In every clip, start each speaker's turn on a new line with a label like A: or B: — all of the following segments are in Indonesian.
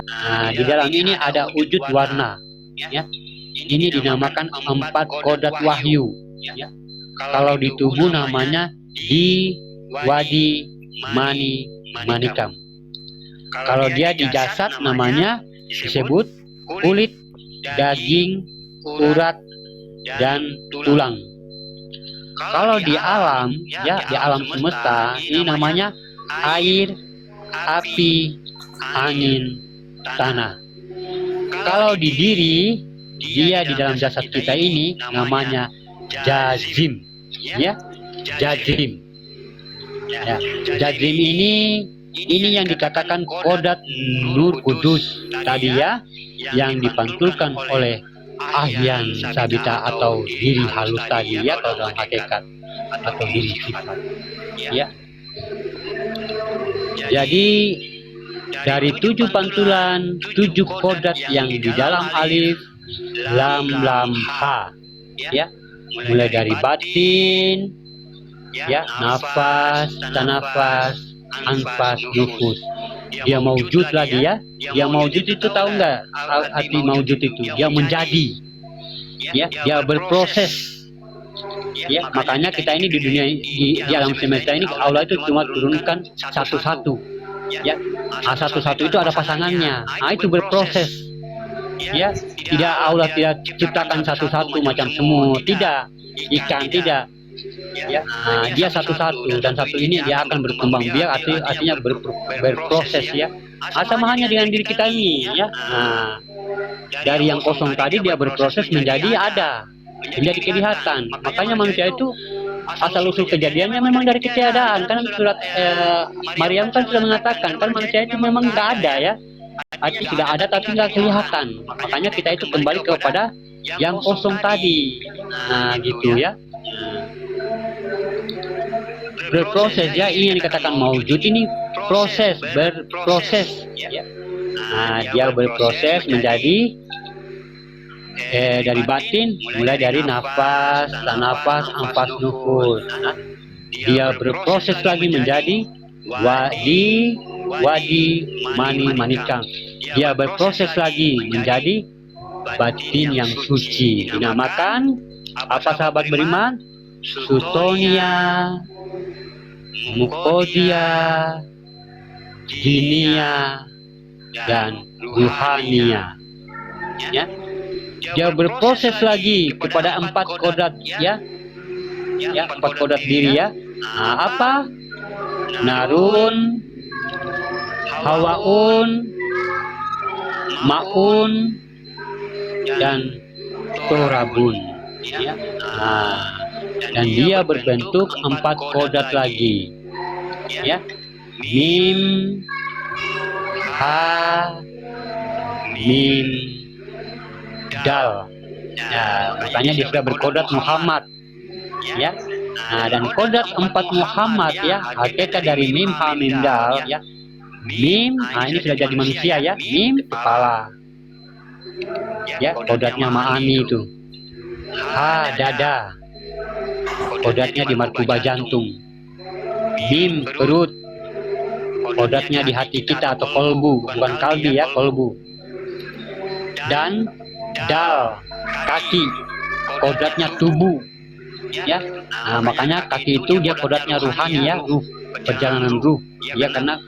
A: Nah, di dalam ini ada wujud warna, ya. Ini dinamakan 4 kodrat wahyu, ya. Kalau di tubuh namanya di wadi mani manikam. Kalau dia di jasad namanya disebut kulit, daging, urat, dan tulang. Kalau di alam, ya, di alam semesta, ini namanya air, api, angin, tanah. Kalau di diri, dia di dalam jasad kita ini namanya jazim, ya, jazim. Ya, jazim ini yang dikatakan kodrat Nur Kudus tadi, ya, yang dipantulkan oleh Ahyan Sabita atau diri halus tadi, ya, atau dalam hakikat atau diri sifat, ya. Jadi dari 7 pantulan, 7 kodrat yang di dalam alif, lam, ha, ya, mulai dari batin, ya, nafas, tanafas, anfas, nufus. Dia maujud lagi, ya. Dia maujud itu tahu nggak arti maujud itu? Dia menjadi, ya, dia berproses. Ya, makanya kita ini di dunia di alam semesta ini Allah itu cuma turunkan satu-satu, ya. Nah, satu-satu itu ada pasangannya. Nah, itu berproses. Ya, tidak, Allah tidak ciptakan satu-satu macam semut, tidak, ikan tidak. Ya, nah, dia satu-satu, dan satu ini dia akan berkembang biak, artinya berproses, ya. Sama halnya dengan diri kita ini, ya. Nah, dari yang kosong tadi dia berproses menjadi ada, menjadi kelihatan. Makanya manusia itu asal usul kejadiannya memang dari ketiadaan. Kan surat Maryam kan sudah mengatakan kan manusia itu memang nggak ada, ya. Artinya sudah ada tapi nggak kelihatan. Makanya kita itu kembali kepada yang kosong tadi. Nah, gitu, ya. Berproses, ya, ini yang dikatakan maujud, ini proses, berproses, ya. Nah, dia berproses menjadi dari batin, mulai dari nafas, tanafas, anfas, nufus. Nah, dia berproses lagi menjadi wadi mani manikam. Dia berproses lagi menjadi batin yang suci, dinamakan apa, sahabat beriman? Sutonia, Mukodia, Jinia, dan Ruhania, ya. Dia berproses lagi kepada 4 kodrat, ya, 4 kodrat diri, ya. Nah, apa? Narun, Hawaun, Maun, dan Torabun, ya. Nah, dan dia berbentuk 4 kodrat lagi, ya. Mim, ha, mim, dal. Ya, makanya dia sudah berkodrat Muhammad, ya. Nah, dan kodrat 4 Muhammad, ya, hakikat dari mim, ha, mim, dal, ya. Mim, nah ini sudah jadi manusia, ya. Mim, kepala, ya, kodratnya ma'ani itu. Ha, dada, kodratnya di markuba jantung. Mim, perut, kodratnya di hati kita atau kolbu, bukan kalbi, ya, kolbu. Dan dal, kaki, kodratnya tubuh, ya. Nah, makanya kaki itu dia kodratnya ruhani, ya, ruh, perjalanan ruh, ya, karena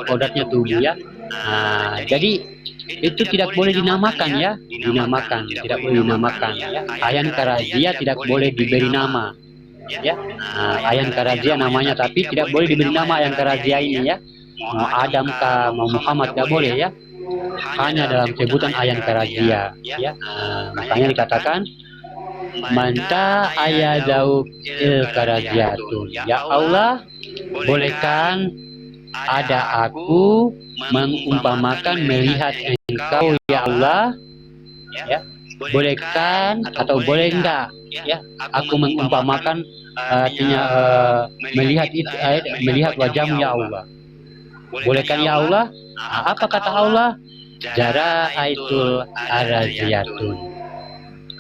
A: kodratnya tubuh, ya. Nah, jadi itu tidak boleh dinamakan, ya, dinamakan, tidak boleh dinamakan, ya. Ayan Karazia tidak boleh diberi nama, ya. Nah, Ayan Karazia namanya, tapi tidak boleh diberi nama Ayan Karazia ini, ya. Mau Adam kah, mau Muhammad, tidak boleh, ya. Hanya dalam sebutan Ayan Karazia, ya. Makanya dikatakan manta ayadau il karaziatun, ya Allah, bolehkan ada aku mengumpamakan melihat engkau, ya Allah, ya. Bolehkan atau boleh enggak, ya, aku mengumpamakan, artinya melihat itu, melihat wajahmu, ya Allah. Bolehkan, ya Allah. Nah, apa kata Allah? Jara aitul araziyatun.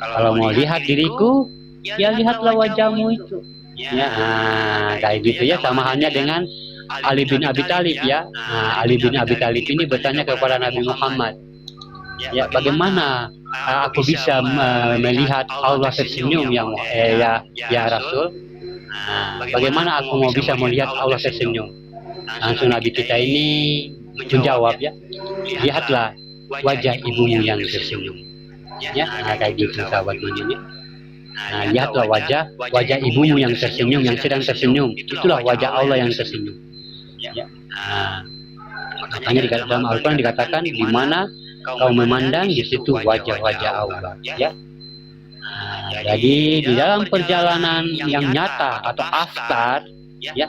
A: Kalau mau lihat diriku, ya lihatlah wajahmu itu, ya. Nah, kayak gitu, ya. Sama halnya dengan Ali bin Abi Thalib ya. Nah, Ali bin Abi Thalib ini bertanya kepada Nabi Muhammad, ya bagaimana aku bisa melihat Allah tersenyum ya Rasul? Nah, bagaimana aku mau bisa melihat Allah tersenyum? Langsung Nabi kita ini menjawab ya, lihatlah wajah ibumu yang tersenyum. Ya, nah, kayak gitu sahabat ini. Nah, lihatlah wajah ibumu yang tersenyum, yang sedang tersenyum. Itulah wajah Allah yang tersenyum. Ya. Nah, makanya di dalam Al-Quran dikatakan di mana kau memandang di situ wajah-wajah Allah. Ya. Nah, jadi di dalam perjalanan yang nyata atau aftar, ya,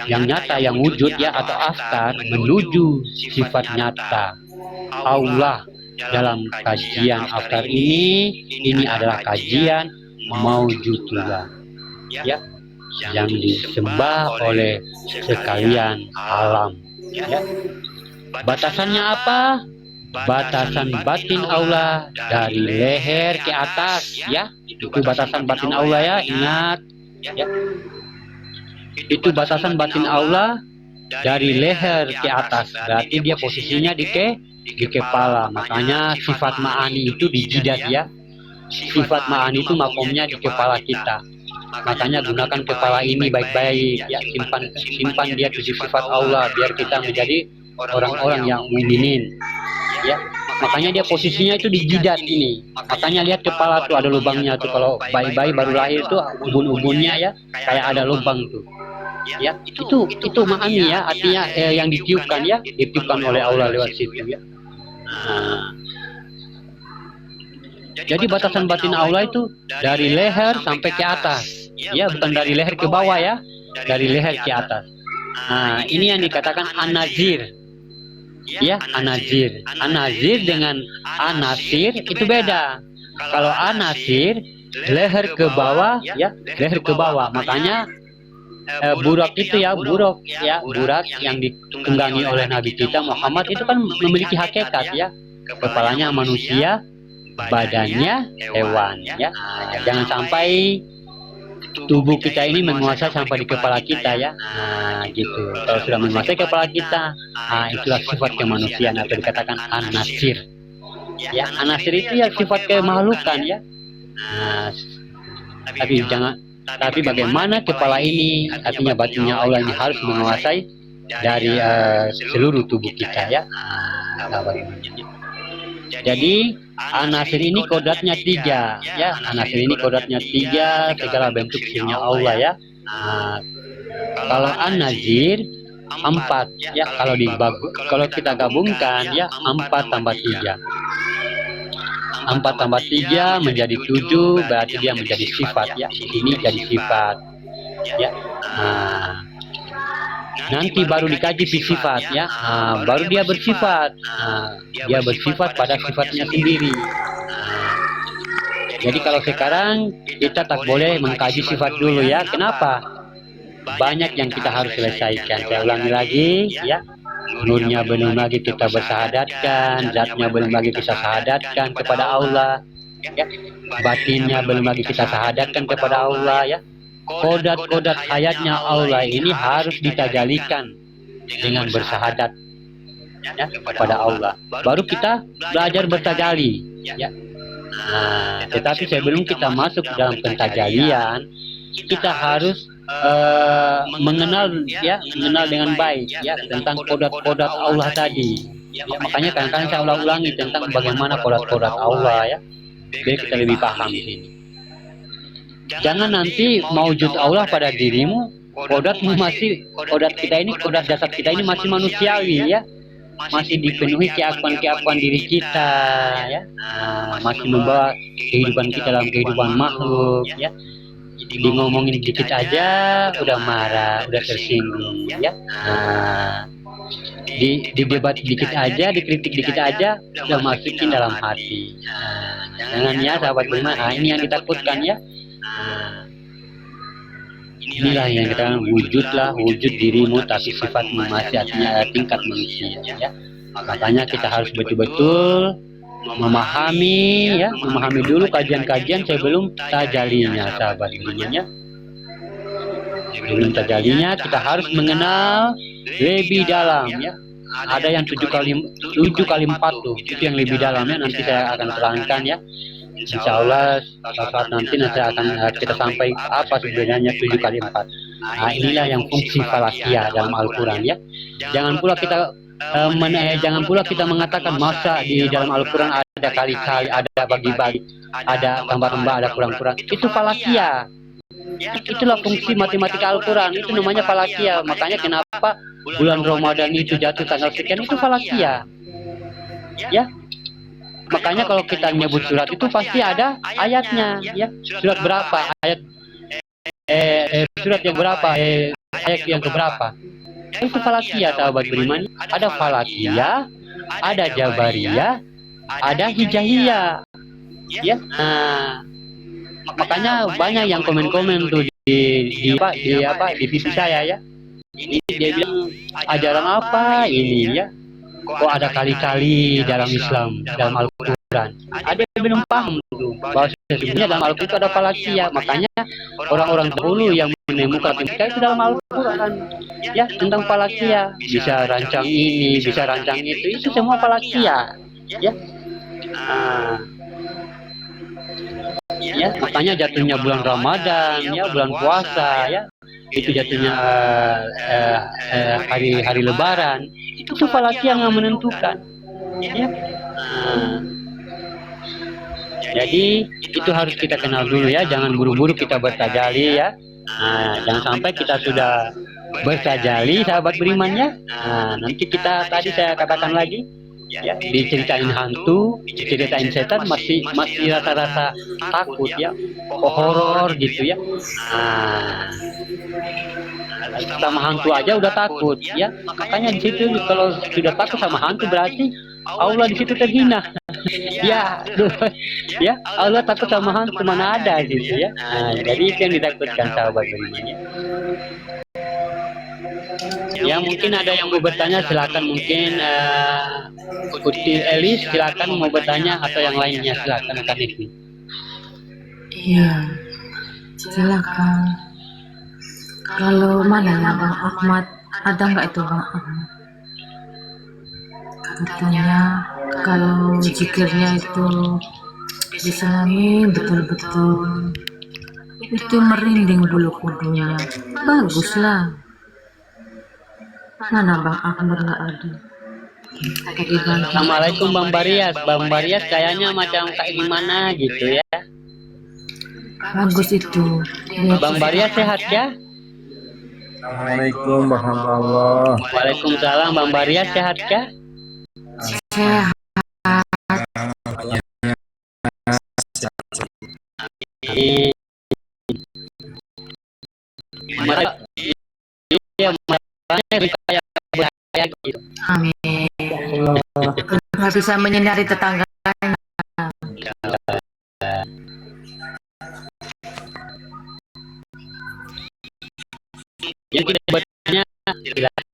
A: yang nyata, yang wujud ya atau aftar menuju sifat nyata Allah dalam kajian aftar ini adalah kajian maujudullah ya, yang disembah oleh sekalian alam ya. Batasannya apa? Batasan batin Allah dari leher ke atas ya, itu batasan batin Allah ya, ingat ya. Itu batasan batin Allah dari leher ke atas, berarti dia posisinya di kepala. Makanya sifat ma'ani itu di jidat ya. Sifat ma'ani itu makomnya di kepala kita. Makanya gunakan kepala ini baik-baik ya, simpan dia tujuh sifat Allah biar kita menjadi orang-orang yang mukminin ya. Makanya dia posisinya itu di jidat ini. Makanya lihat kepala tuh ada lubangnya tuh, kalau bayi-bayi baru lahir tuh ubun-ubunnya ya kayak ada lubang tuh ya. Itu ma'ani ya, artinya yang ditiupkan ya, ditiupkan oleh Allah lewat situ ya. Nah, jadi batasan batin Allah itu dari leher sampai ke atas ya, bukan dari leher ke bawah ya, dari leher ke atas. Nah, ini yang dikatakan an-nazir ya, an-nazir. An-nazir dengan an-nasir itu beda. Kalau an-nasir leher ke bawah ya, leher ke bawah. Makanya burak itu ya, burak yang ditunggangi oleh Nabi kita Muhammad itu kan memiliki hakikat ya, kepalanya manusia, badannya hewan ya. Nah, jangan sampai tubuh kita ini menguasai sampai di kepala kita ya. Nah, gitu. Kalau sudah menguasai kepala kita, nah itulah sifat kemanusiaan atau dikatakan an-nasir. Ya, an-nasir itu ya sifat kemakhlukan ya. Nah, tapi bagaimana kepala ini, artinya batinnya Allah ini harus menguasai dari seluruh tubuh kita ya. Nah, jadi an-nasir ini kodratnya 3 ya. An-nasir ini kodratnya 3, segala bentuk sirnya Allah ya. Nah, kalau an-nazir 4 ya, kalau kita gabungkan ya 4 tambah 3. 4 tambah 3 menjadi 7, berarti dia menjadi sifat ya. Ini jadi sifat ya. Nah, nanti baru dikaji sifat ya. Nah, baru dia bersifat. Nah, dia bersifat pada sifatnya sendiri. Nah, jadi kalau sekarang kita tak boleh mengkaji sifat dulu ya. Kenapa? Banyak yang kita harus selesaikan. Saya ulangi lagi ya. Nurnya belum lagi kita bersahadatkan, zatnya belum lagi kita sahadatkan kepada Allah ya. Batinnya belum lagi kita sahadatkan kepada Allah ya. Kodrat-kodrat hayatnya Allah ini harus ditajalikan dengan bersahadat ya, kepada Allah. Baru kita belajar bertajali ya. Nah, tetapi sebelum kita masuk dalam pentajalian, kita harus mengenal dengan baik ya tentang kodrat-kodrat Allah tadi ya. Makanya kadang-kadang saya ulang-ulangi tentang bagaimana kodrat-kodrat Allah ya, biar kita lebih paham di sini. Jangan nanti maujud Allah pada dirimu, kodrat kita ini, kodrat jasad kita ini masih manusiawi ya, masih dipenuhi keakuan-keakuan diri kita ya. Nah, masih membawa kehidupan kita dalam kehidupan makhluk ya. Di ngomongin dikit aja udah marah, udah tersinggung ya. Nah, di debat dikit aja, dikritik dikit aja udah masukin dalam hati. Nah, jangan ya sahabat beriman. Nah, ini yang ditakutkan ya. Nah, inilah yang kita wujud dirimu tapi sifatmu masih artinya tingkat manusia ya. Makanya kita harus betul-betul memahami dulu kajian-kajian sebelum tajalinya sahabat beriman ya. Sebelum terjadinya kita harus mengenal lebih dalam ya. Ada yang 7 kali 4 tuh, itu yang lebih dalam ya. Nanti saya akan terangkan ya. Insya Allah saat nanti saya akan kita sampai apa sebenarnya 7 kali 4. Nah, inilah yang fungsi falakia dalam Al-Quran ya. Jangan pula kita mengatakan masa di dalam Al-Quran ada kali-kali, ada bagi-bagi, ada tambah-tambah, ada kurang-kurang. Itu falakia. Itulah fungsi matematika Al-Quran. Itu namanya falakia. Makanya kenapa bulan Ramadan itu jatuh tanggal sekian, itu falakia. Ya. Makanya kalau kita nyebut surat itu pasti ada ayatnya, ya. Surat berapa? Surat yang berapa? Ayat yang keberapa? Itu falakia, sahabat beriman. Ada falakia, ada jabariyah, ada hijaiyah. Ya. Nah, makanya banyak yang komen-komen tuh di video saya ya. Ini dia bilang ajaran apa ini ya? Kok ada kali-kali dalam Islam, dalam Al-Quran. Ada yang belum paham tuh bahwa sesungguhnya dalam Al-Quran itu ada falakia. Makanya orang-orang dahulu yang menemukan matematika itu dalam Al-Quran ya, tentang falakia. Bisa rancang ini, bisa rancang itu semua falakia ya. Ya, makanya jatuhnya bulan Ramadan ya, bulan puasa ya, itu jatuhnya hari Lebaran, itu falakia yang menentukan ya. Jadi itu harus kita kenal dulu ya, jangan buru-buru kita bertajali ya. Jangan sampai kita sudah bertajali sahabat beriman ya. Nanti kita tadi saya katakan lagi ya, diceritain hantu, diceritain setan masih rasa-rasa takut ya, horor gitu ya. Sama hantu aja udah takut ya. Makanya di situ kalau sudah takut sama hantu berarti Allah di situ terhina. Ya, ya Allah takut sama hantu, mana ada gitu ya. Jadi itu yang ditakutkan sahabat beriman ya. Ya, mungkin ada yang mau bertanya, silakan. Mungkin Putri Elis silakan mau bertanya, atau yang lainnya silakan Kak Niki.
B: Iya, silakan. Kalau mana ya Bang Ahmad, ada nggak itu Bang Ahmad? Katanya kalau zikirnya itu diselami betul-betul, itu merinding bulu kudunya. Baguslah. Mana Bang Ahmad nggak ada?
A: Assalamualaikum Bang Barias. Bang Barias kayaknya macam kayak gimana gitu ya.
B: Bagus itu.
A: Bang Barias sehat ya?
C: Assalamualaikum warahmatullahi.
A: Waalaikumsalam. Bang Barias sehat ya?
B: Sehat. Amin. Nggak bisa menyinari tetangga.
A: Yang tidak bertanya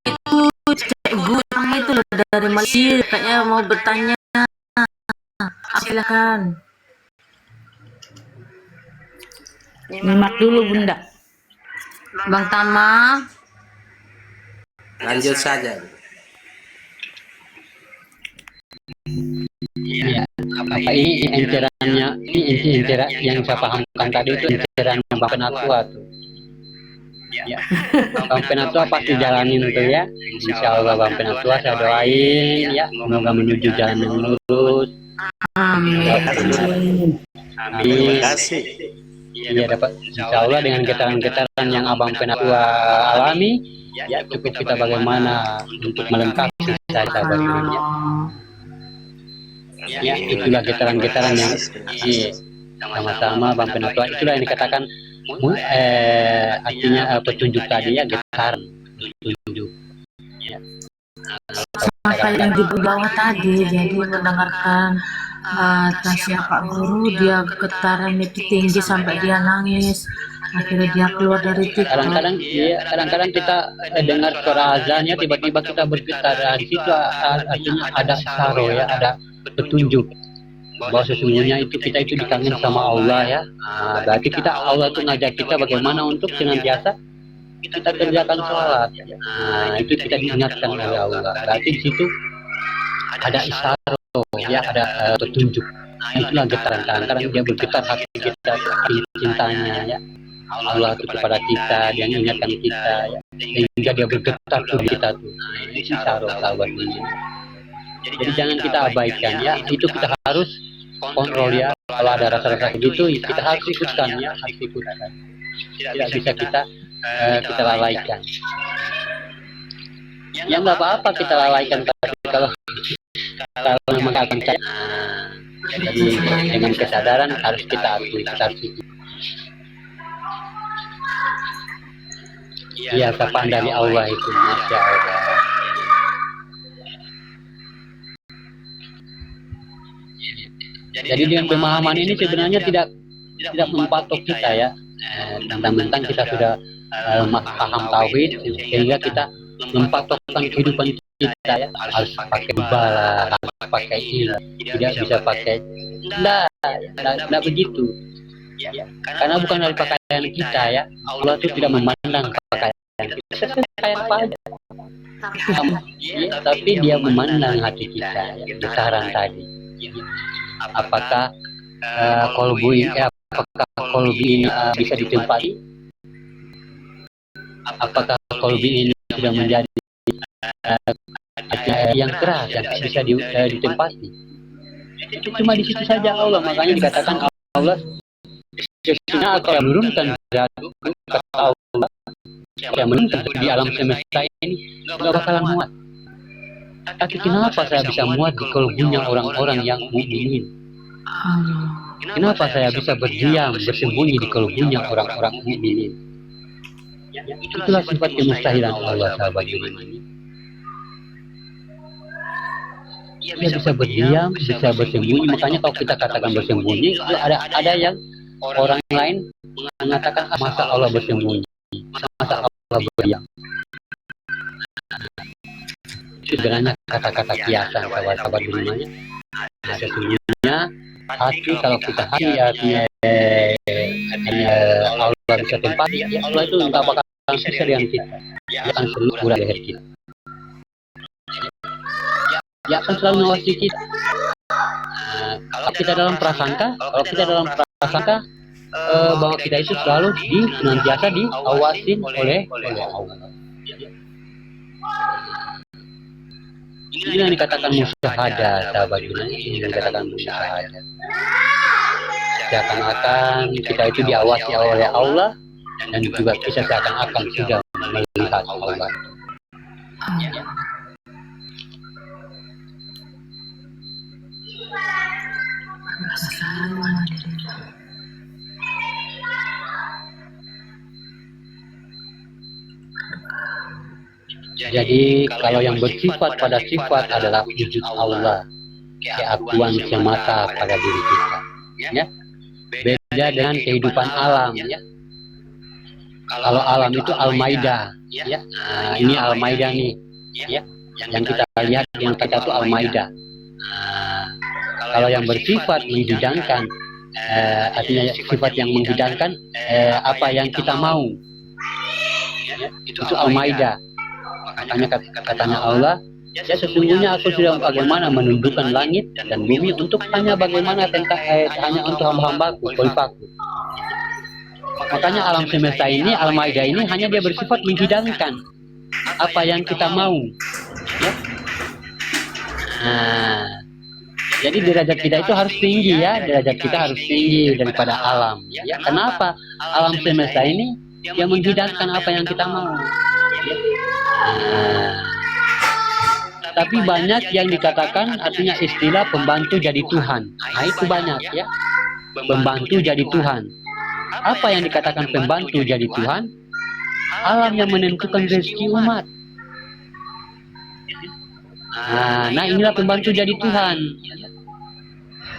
B: Itu Cik Gutang itu loh dari Malaysia, katanya mau bertanya. Silakan. Nyimak dulu Bunda. Bang Tama.
C: Lanjut saja.
A: ya, ini encerannya, ini enceran yang saya pahamkan tadi itu encerannya Bang Penatua tuh. Ya, Bang Penatua pasti jalanin tuh ya. Insya Allah Bang Penatua saya doain ya, semoga menuju jalan yang lurus.
B: Amin.
A: Amin. Terima kasih. Iya, dapat insya Allah dengan getaran-getaran yang Abang Penatua alami, ya cukup kita bagaimana untuk melengkapi saya sahabatnya. Ya, itulah getaran-getaran yang sama-sama Bang Penatua, itulah yang dikatakan artinya petunjuk tadi ya, getaran petunjuk. Ya.
B: Sama kayak yang di bawah tadi, jadi mendengarkan tasya Pak Guru, dia getaran itu tinggi sampai dia nangis, akhirnya dia keluar dari TikTok.
A: Kadang-kadang kita dengar suara azannya, tiba-tiba kita bergetar. Di situ artinya ada saro ya, ada petunjuk bahwa sesungguhnya kita itu dikangen sama Allah ya. Berarti Allah itu ngajak kita bagaimana untuk senantiasa kita kerjakan sholat. Nah, itu kita diingatkan oleh Allah. Berarti di situ ada isyarat, ya, ada petunjuk. Itulah getaran. Kadang-kadang dia bergetar hati kita, cintanya, ya. Allah itu kepada kita, dia mengingatkan kita, ya. Sehingga dia bergetar tuh kita tuh. Ini isyarat, sahabat ini. Jadi jangan kita abaikan, ya. Itu kita harus kontrol, ya. Kalau ada rasa-rasa gitu, kita harus ikutkan, ya. Harus ikutkan. Tidak bisa kita lalaikan. Ya nggak apa-apa kita lalaikan, tapi kalau memang akan jadi dengan kesadaran harus kita akui, kita harus ikut. Iya, sapaan dari Allah itu, Masya Allah. Jadi dengan pemahaman ini sebenarnya tidak mempatok kita, ya. Tentang kita sudah paham tauhid, sehingga kita mempatokkan kehidupan kita, ya. Harus pakai bala, harus pakai ini, tidak bisa pakai. Tidak begitu. Karena bukan dari pakaian kita, ya. Allah itu tidak memandang pakaian kita, pakaian apa aja. Ya, tapi dia memandang hati kita, ya. Getaran tadi. Apakah kolbu ini bisa ditempati? Apakah kolbu ini sudah menjadi yang keras, yang bisa ditempati? Itu cuma di situ saja Allah. Makanya dikatakan Allah sesungguhnya akan menurunkan kata Allah yang menurunkan di alam semesta ini nggak bakalan muat. Tapi kenapa saya bisa muat di kolbunya orang-orang yang mukminin? Kenapa saya bisa berdiam, bersembunyi di kolbunya orang-orang mukminin? Itulah sifat kemustahilan Allah, sahabat ini. Dia bisa berdiam, bisa bersembunyi. Makanya kalau kita katakan bersembunyi, itu ada yang orang lain mengatakan masa Allah bersembunyi, masa Allah berdiam. Itu sebenarnya kata-kata kiasan, sahabat-sahabat berimannya. Nah, sesungguhnya hati, kalau kita hati artinya Allah bisa tempati, ya Allah itu nggak bakal sisa dengan kita. Dia akan selalu kurang leher kita. Dia akan selalu mengawasi kita. Kalau kita dalam prasangka, bahwa kita itu selalu senantiasa diawasin oleh Allah. Ini yang dikatakan musyahadah, sahabat ini yang dikatakan musyahadah. Seakan-akan kita itu diawasi oleh Allah, dan juga kita seakan-akan sudah melihat Allah. Jadi kalau yang bersifat pada sifat adalah wujud Allah, keakuan semata pada diri kita, ya. Beda dengan kehidupan alam, ya. Kalau alam itu Al-Maidah, ya. Nah, ini Al-Maidah nih, ya. Yang kita lihat yang kita itu Al-Maidah. Kalau yang bersifat menghidangkan, artinya sifat yang menghidangkan apa yang kita mau, ya, itu Al-Maidah. Makanya katanya Allah, ya sesungguhnya aku sudah bagaimana menundukkan langit dan bumi untuk hanya bagaimana hanya untuk hamba-hambaku, khalifaku. Makanya alam semesta ini, Al-Maidah ini hanya dia bersifat menghidangkan apa yang kita mau, ya. Nah, jadi derajat kita itu harus tinggi, ya. Derajat kita harus tinggi daripada alam, ya. Kenapa? Alam semesta ini yang menghidangkan apa yang kita mau, ya. Tapi banyak yang dikatakan artinya istilah pembantu jadi Tuhan. Nah itu banyak, ya. Pembantu jadi Tuhan. Apa yang dikatakan pembantu jadi Tuhan? Alam yang menentukan rezeki umat. Nah inilah pembantu jadi Tuhan.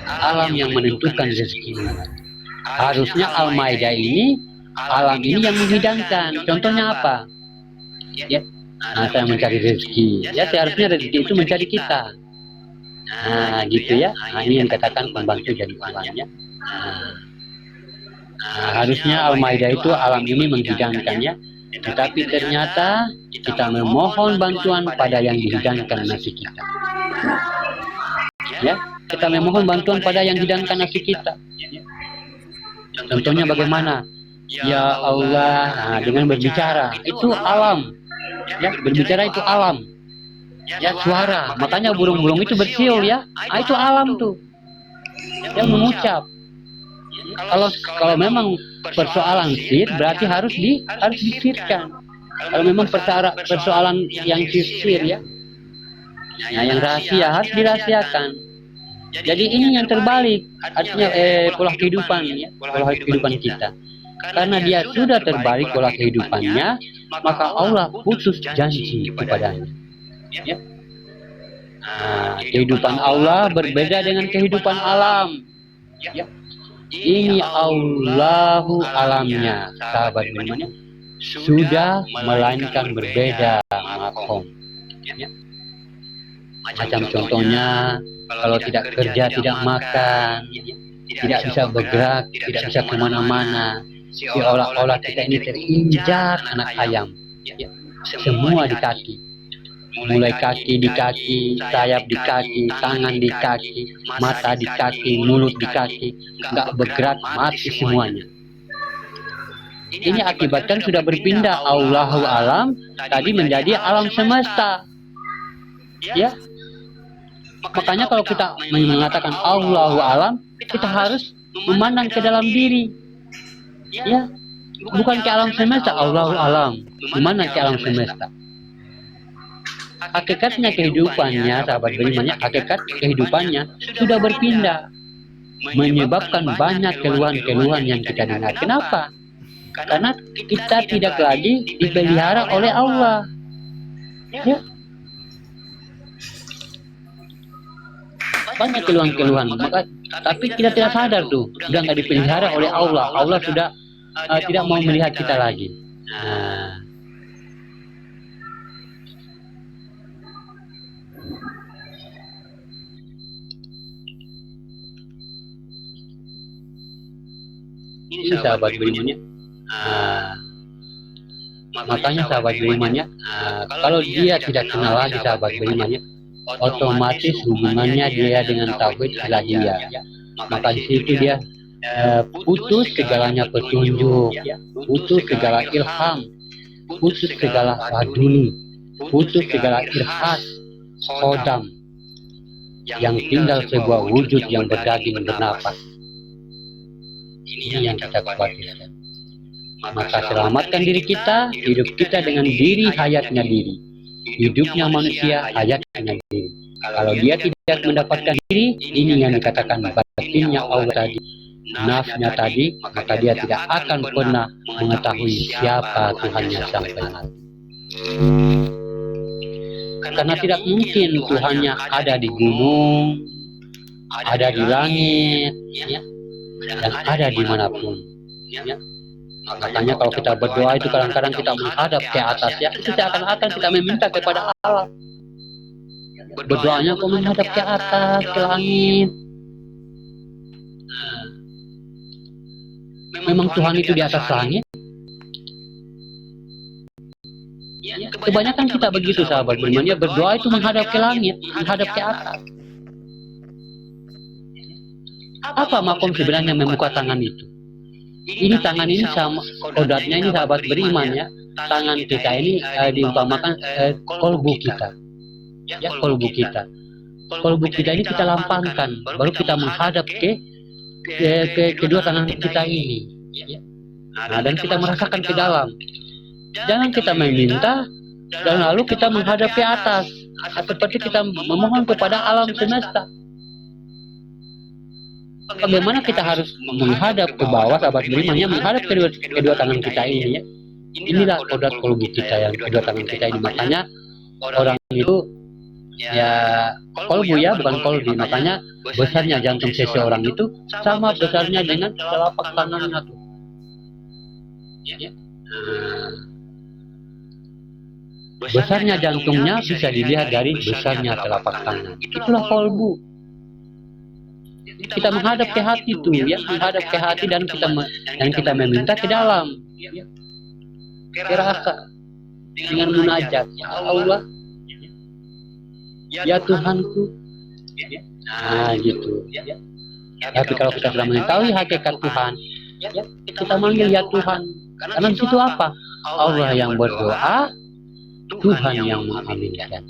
A: Alam yang menentukan rezeki umat. Harusnya Al-Maidah ini, alam ini yang menghidangkan. Contohnya apa? Ya. Nah, saya mencari rezeki, ya seharusnya rezeki itu mencari kita. Nah, gitu, ya. Nah, ini yang dikatakan pembantu jadi Tuhan, ya. Nah, harusnya Al-Maidah itu alam ini menghidangkan, ya. tetapi ternyata kita memohon bantuan pada yang dihidangkan nasi kita. Ya, kita memohon bantuan pada yang hidangkan nasi kita. Contohnya bagaimana? Ya Allah, nah, dengan berbicara itu alam. Ya, berbicara itu alam. Ya, suara. Makanya burung-burung itu bersiul ya. Ah, itu alam tuh. Yang mengucap. Kalau memang persoalan sir berarti harus disirkan. Kalau memang persoalan yang sir ya. Nah, yang rahasia harus dirahasiakan. Jadi ini yang terbalik, artinya pola kehidupan ya, pola kehidupan kita. Karena dia sudah terbalik pola kehidupannya, maka Allah putus janji kepadanya. Ya. Nah, kehidupan Allah berbeda dengan kehidupan alam. Ya. Ini Allahu alamnya, sahabat beriman, sudah melainkan berbeda makom. Ya. Macam contohnya, kalau tidak kerja, tidak makan, tidak bisa bergerak, tidak bisa kemana-mana, seolah-olah kita ini terinjak anak ayam. Semua di kaki, mulai kaki di kaki, sayap di kaki, tangan di kaki, mata di kaki, mulut di kaki, nggak bergerak, mati semuanya. Ini akibatkan sudah berpindah Allahu alam tadi menjadi alam semesta. Ya. Makanya kalau kita mengatakan Allahu alam, kita harus memandang ke dalam diri. Ya, bukan ke alam semesta, Allahu alam, memandang ke alam semesta. Hakikatnya kehidupannya, sahabat berimannya, hakikat kehidupannya sudah berpindah, menyebabkan banyak keluhan-keluhan yang kita dengar. Kenapa? Karena kita tidak lagi dipelihara oleh Allah. Ya. Banyak keluhan-keluhan, tapi kita tidak sadar tuh, sudah nggak dipelihara oleh Allah. Allah sudah tidak mau melihat kita lagi. Nah, ini sahabat berimannya. Makanya sahabat berimannya, kalau dia tidak kenal lagi sahabat berimannya, otomatis hubungannya dia dengan tauhid ilahiyah. Maka di situ dia putus segalanya petunjuk, putus segala ilham, putus segala laduni, putus segala irhas, khodam, yang tinggal sebuah wujud yang berdaging bernapas. Ini yang kita khawatirkan. Maka selamatkan diri kita, hidup kita dengan diri hayatnya diri. Hidupnya manusia, hayatnya diri. Kalau dia tidak mendapatkan diri, ini yang dikatakan batinnya Allah tadi, nafsnya tadi, maka dia tidak akan pernah mengetahui siapa Tuhannya sampai mati. Karena tidak mungkin Tuhannya ada di gunung, ada di langit, ya, dan ada dimanapun. Ya. Makanya kalau kita berdoa itu kadang-kadang kita menghadap ke atas ya, itu seakan-akan kita meminta kepada Allah. Berdoanya kok menghadap ke atas, ke langit. Memang Tuhan itu di atas langit? Kebanyakan kita begitu sahabat beriman, berdoa itu menghadap ke langit, menghadap ke atas. Apa makom sebenarnya membuka tangan itu? Ini tangan ini sama kodratnya ini sahabat beriman ya. Tangan kita ini diumpamakan kolbu kita. Ya, kolbu kita. Kolbu kita ini kita lampangkan, baru kita menghadap ke kedua tangan kita ini. Ya. Nah, dan kita merasakan ke dalam. Jangan kita meminta dan lalu kita menghadap ke atas, seperti kita memohon kepada alam semesta. Bagaimana kita harus menghadap ke bawah sahabat berimannya, menghadap kedua tangan kita ini ya. Inilah kodrat kolbu kita yang kedua tangan kita ini. Makanya orang itu ya kolbu ya, bukan kolbi. Makanya besarnya jantung seseorang itu sama besarnya dengan telapak tangannya tuh. Ya. Besarnya jantungnya bisa dilihat dari besarnya telapak tangan. Itulah kolbu. Kita menghadap ke hati itu ya, menghadap ke hati dan kita meminta ke dalam. kerasa dengan munajat, ya Allah, ya Tuhanku. Nah, gitu. Tapi kalau kita sudah mengetahui hakikat Tuhan, kita manggil ya Tuhan. Karena di situ apa? Allah yang berdoa, Tuhan yang mengaminkan.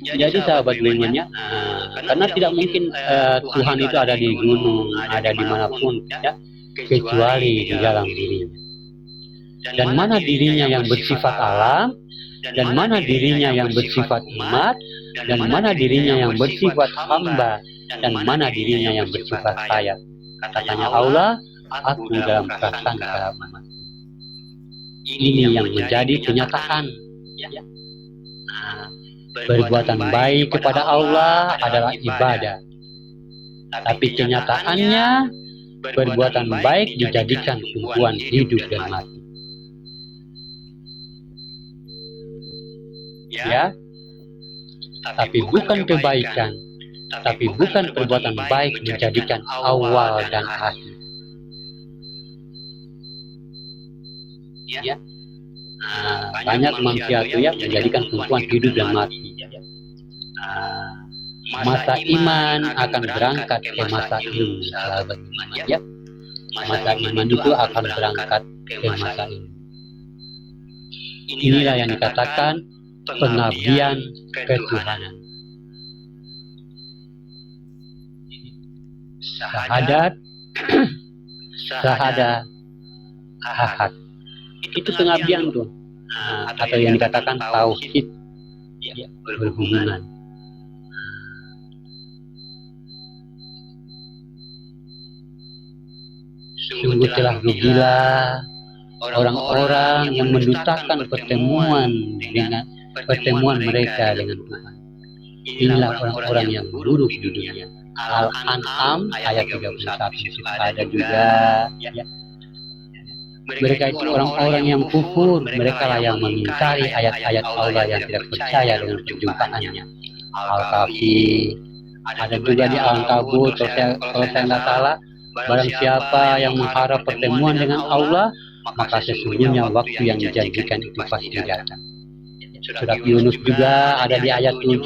A: Jadi sahabat lingkungannya, karena tidak mungkin Tuhan itu ada di gunung, ada dimanapun, ya, kecuali di dalam dirinya. Dan mana dirinya yang bersifat alam, dan mana dirinya yang bersifat umat, dan mana dirinya yang bersifat hamba, dan mana dirinya yang bersifat saya. Katanya Allah, aku dalam prasangka umat. Ini yang menjadi kenyataan. Perbuatan baik kepada Allah adalah ibadah. Tapi kenyataannya, perbuatan baik dijadikan tumpuan hidup dan mati. Ya, tapi bukan kebaikan, tapi bukan perbuatan baik menjadikan awal dan akhir. Ya, banyak manusia itu ya menjadikan tumpuan hidup dan mati. Masa iman akan berangkat ke masa ilmu, sahabat iman, ya. Masa iman itu akan berangkat ke masa ilmu. Inilah yang dikatakan pengabdian ketuhanan. Syahadat, syahadah, ahad. Itu pengabdian tuh, atau yang dikatakan tauhid, ya, berhubungan. Sungguh telah rugilah orang-orang yang mendustakan pertemuan mereka dengan Tuhan. Inilah orang-orang yang buruk di dunia. Al-An'am ayat 31 ada juga. Ya. Mereka itu orang-orang yang kufur, mereka lah yang mengingkari ayat-ayat Allah yang tidak percaya dengan perjumpaannya. Al-Kahfi, ada juga di Al-Ankabut, kalau saya nggak salah, barang siapa yang mengharap pertemuan dengan Allah, maka sesungguhnya waktu yang dijanjikan itu pasti datang. Surat Yunus juga ada di ayat 7,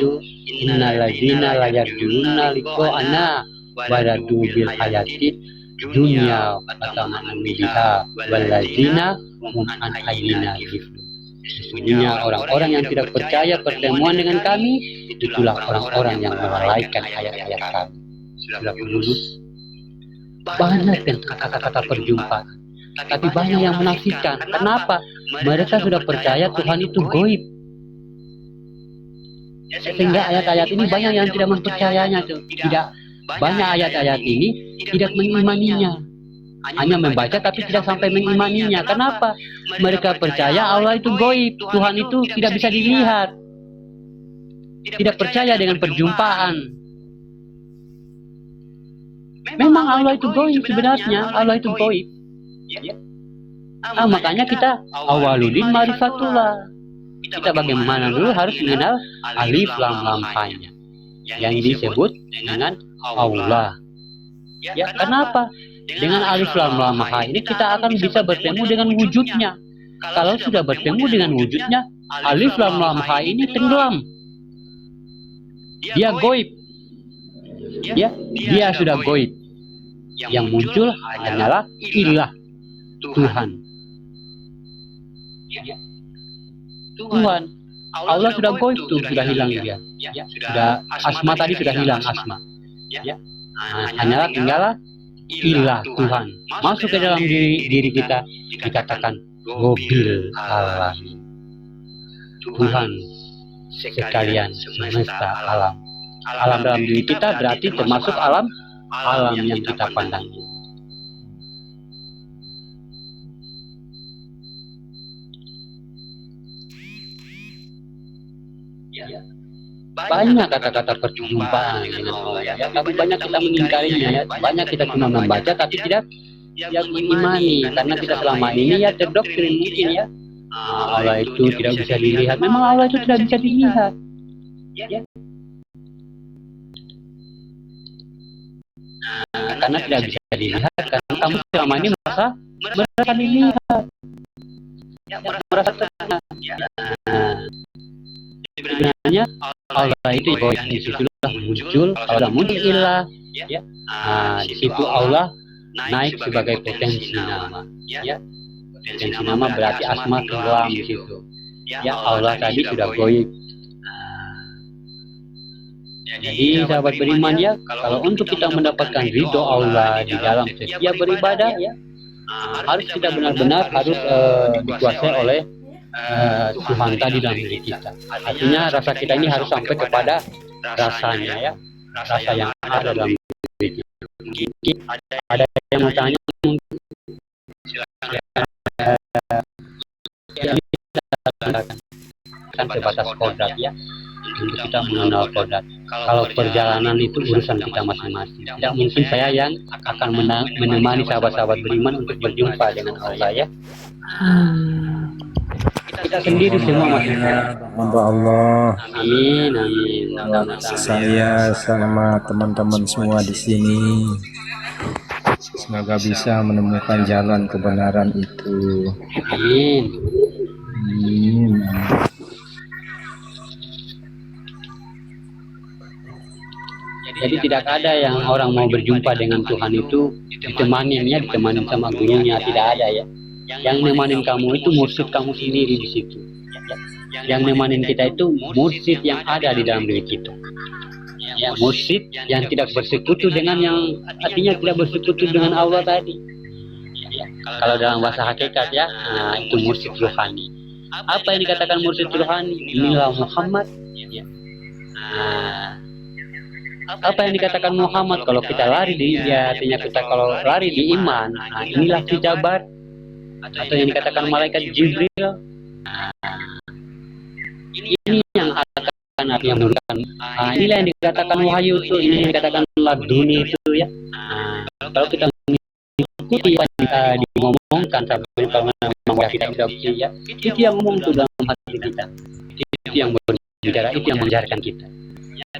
A: innalladzina la yarjuna liqa'ana wa radu bil hayatid dunya fatama'u biha walladzina hum an ayatina ghafilun. Sesungguhnya orang-orang yang tidak percaya pertemuan dengan kami, itulah orang-orang yang melalaikan ayat-ayat kami. Surat Yunus banyak tentang kata-kata perjumpaan, tapi banyak yang menafsirkan. Kenapa? Mereka sudah percaya Tuhan itu goib, sehingga ayat-ayat ini banyak yang tidak mempercayainya tuh. Tidak banyak ayat-ayat ini tidak mengimaninya, hanya membaca tapi tidak sampai mengimaninya. Kenapa? Mereka percaya Allah itu goib, Tuhan itu tidak bisa dilihat, tidak percaya dengan perjumpaan. Memang Allah itu goib sebenarnya, Allah itu goib. Makanya kita awaludin marifatullah. Kita bagaimana dulu harus mengenal alif lam lam ha-nya yang disebut dengan Allah. Ya, kenapa? Dengan alif lam lam ha ini kita akan bisa bertemu dengan wujudnya. Kalau sudah bertemu dengan wujudnya, alif lam lam ha ini tenggelam. Dia goib. Ya, dia sudah goib. Yang muncul hanyalah ilah, Tuhan. Tuhan, Allah sudah goib tuh, sudah hilang dia. Sudah asma tadi sudah hilang asma. Hanyalah tinggallah ilah, Tuhan. Masuk ke dalam diri kita, dikatakan Rabbil alamin. Tuhan sekalian semesta alam. Alam dalam diri kita berarti termasuk alam yang kita pandangi. Banyak kata-kata perjumpaan dengan Allah, ya, tapi banyak kita mengingkarinya, ya. Banyak kita cuma membaca tapi tidak mengimani, karena kita selama ini ya terdoktrin mungkin ya. Allah itu tidak bisa dilihat. Memang Allah itu tidak bisa dilihat. Ya. karena tidak bisa dilihat, karena kamu selama ini merasa dilihat, merasa tenang. Sebenarnya Allah itu di situlah muncul, Allah muncul ilah, di situ Allah naik sebagai potensi nama, potensi nama berarti asma kelam di situ. Allah tadi sudah goib. Jadi sahabat beriman kalau untuk kita mendapatkan ridho Allah di dalam setiap beribadah harus kita benar-benar harus dikuasai oleh Tuhan tadi dalam diri kita. Artinya rasa kita ini harus sampai kepada rasanya rasa yang ada dalam diri kita. Mungkin ada yang mau tanya, kan sebatas kodrat untuk kita mengenal kodrat. Kalau perjalanan itu urusan kita masing-masing. Tidak mungkin saya yang akan menemani sahabat-sahabat beriman untuk berjumpa dengan Allah Kita sendiri semua masing-masing.
C: Hamba Allah.
A: Amin.
C: Saya sama teman-teman semua di sini semoga bisa menemukan jalan kebenaran itu.
A: Amin. Jadi tidak ada yang orang mau berjumpa dengan Tuhan itu ditemanin sama gurunya, tidak ada Yang nemanin kamu itu mursyid kamu sendiri di situ. Yang nemanin kita itu mursyid yang ada di dalam diri kita. Mursyid yang tidak bersekutu dengan yang artinya tidak bersekutu dengan Allah tadi. Kalau dalam bahasa hakikat itu mursyid rohani. Apa yang dikatakan mursyid rohani? Inilah Muhammad. Apa yang dikatakan Muhammad? Kalau kita lari artinya kita kalau lari di iman, inilah kijabat atau yang dikatakan malaikat Jibril. Ini yang akan artinya menurunkan. Inilah yang dikatakan wahyu itu, ini yang dikatakan laduni itu kalau kita mengikuti apa yang dimomongkan sampai kalau memang kita tidak itu yang ngomong itu dalam hati kita. Itu yang berbicara, itu yang mengajarkan kita.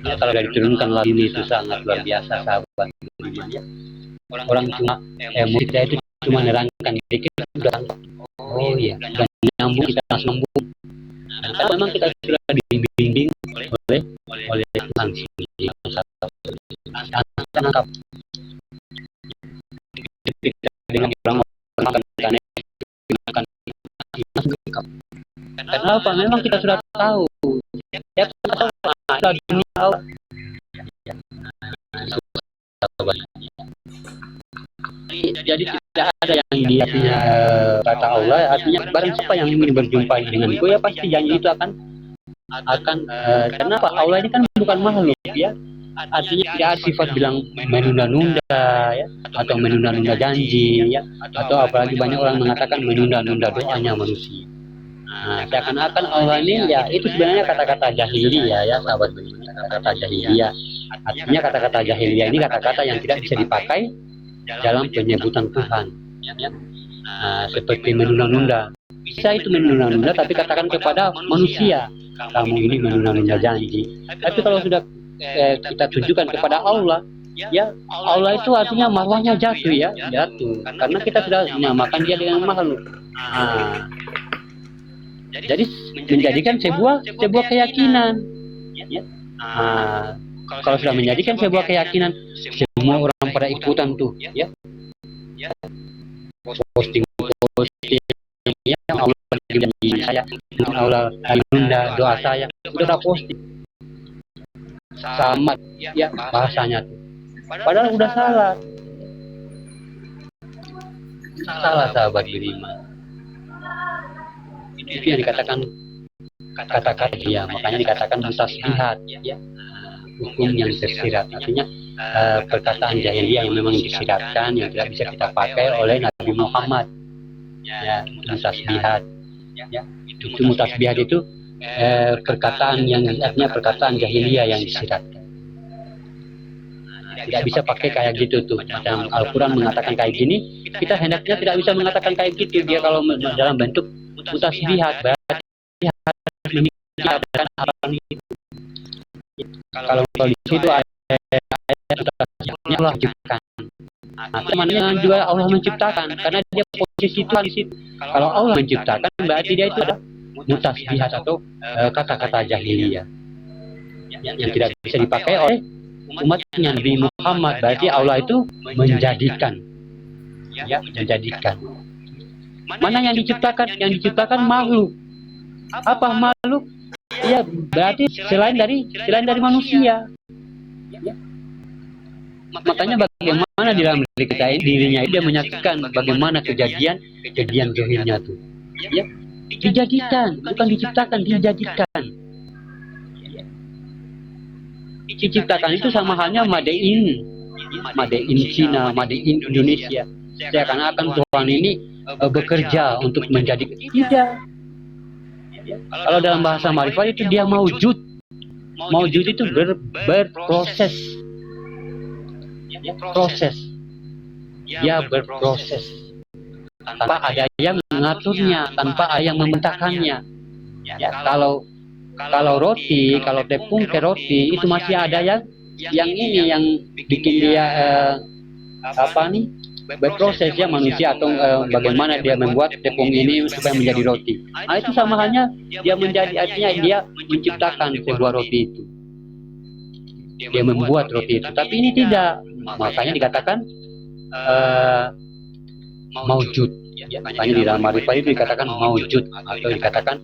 A: Kalau dari diturunkan laduni itu sangat luar biasa sahabat beriman Orang cuma emosi kita itu cuma nerangkan dikit sudah sudah nyambung, kita langsung nyambung. Karena memang kita sudah dibimbing oleh Tuhan sendiri. Tangkap dengan orang karena apa? Memang kita sudah tahu. Jadi tidak ada yang artinya kata Allah artinya barang siapa yang ingin berjumpa denganku pasti janji itu akan kenapa Allah ini kan bukan makhluk artinya tidak ada sifat bilang menunda-nunda atau menunda-nunda janji atau apalagi banyak orang mengatakan menunda-nunda doanya manusia. Seakan-akan Allah ini itu sebenarnya kata-kata jahiliyah sahabat beriman, kata-kata jahiliyah. Artinya kata-kata jahiliyah ini kata-kata yang tidak bisa dipakai dalam penyebutan Tuhan. Seperti menunda-nunda. Bisa itu menunda-nunda tapi katakan kepada manusia, kamu ini menunda-nunda janji. Tapi kalau sudah kita tujukan kepada Allah, Allah itu artinya marwahnya jatuh jatuh. Karena kita sudah menyamakan dia dengan makhluk. Jadi menjadikan sebuah keyakinan. Kalau sudah menjadikan sebuah keyakinan, semua orang pada ikutan tuh, posting Allah janji saya, Allah menunda doa saya, sudah posting, sama bahasanya tuh. Padahal udah salah sahabat beriman. Itu yang dikatakan kata-kata dia, makanya dikatakan mutasbihat hukum yang tersirat, artinya perkataan jahiliyah yang memang disiratkan yang tidak bisa kita pakai oleh Nabi Muhammad. Mutasbihat itu mutasbihat itu perkataan yang artinya perkataan jahiliyah yang disiratkan. Tidak bisa pakai kayak gitu tuh. Dalam Al-Quran mengatakan kayak gini, kita hendaknya tidak bisa mengatakan kayak gitu. Dia kalau dalam bentuk mutasbihat berarti harus memikirkan apa itu. Kalau di situ ayat ini Allah menciptakan. Nah, namanya juga Allah menciptakan karena dia posisi Tuhan di situ. Kalau Allah menciptakan berarti dia itu ada mutasbihat atau kata-kata jahiliyah yang tidak bisa dipakai oleh umatnya Nabi Muhammad. Berarti Allah itu menjadikan, ya, menjadikan. Mana yang diciptakan? Yang diciptakan makhluk. Apa makhluk? Ya, berarti selain dari manusia. Ya. Makanya bagaimana di dalam diri kita ini, dirinya itu dia menyaksikan bagaimana kejadian zahirnya tuh. Ya, dijadikan, bukan diciptakan, dijadikan. Diciptakan itu sama halnya made in Cina, made in Indonesia. Seakan-akan Tuhan ini bekerja untuk menjadi tidak. Kalau dalam bahasa Ma'rifat itu dia maujud. Maujud itu berproses. Proses. Dia berproses. Tanpa ada yang mengaturnya, tanpa ada yang membentangkannya. Ya, kalau roti, kalau tepung ke roti itu masih ada yang bikin dia berproses ya manusia atau bagaimana dia membuat tepung ini supaya menjadi roti. Nah, itu sama halnya dia menjadi, artinya dia menciptakan sebuah roti itu. Dia membuat roti itu, tapi ini tidak. Makanya dikatakan maujud. Makanya di dalam Ma'rifat itu dikatakan maujud atau dikatakan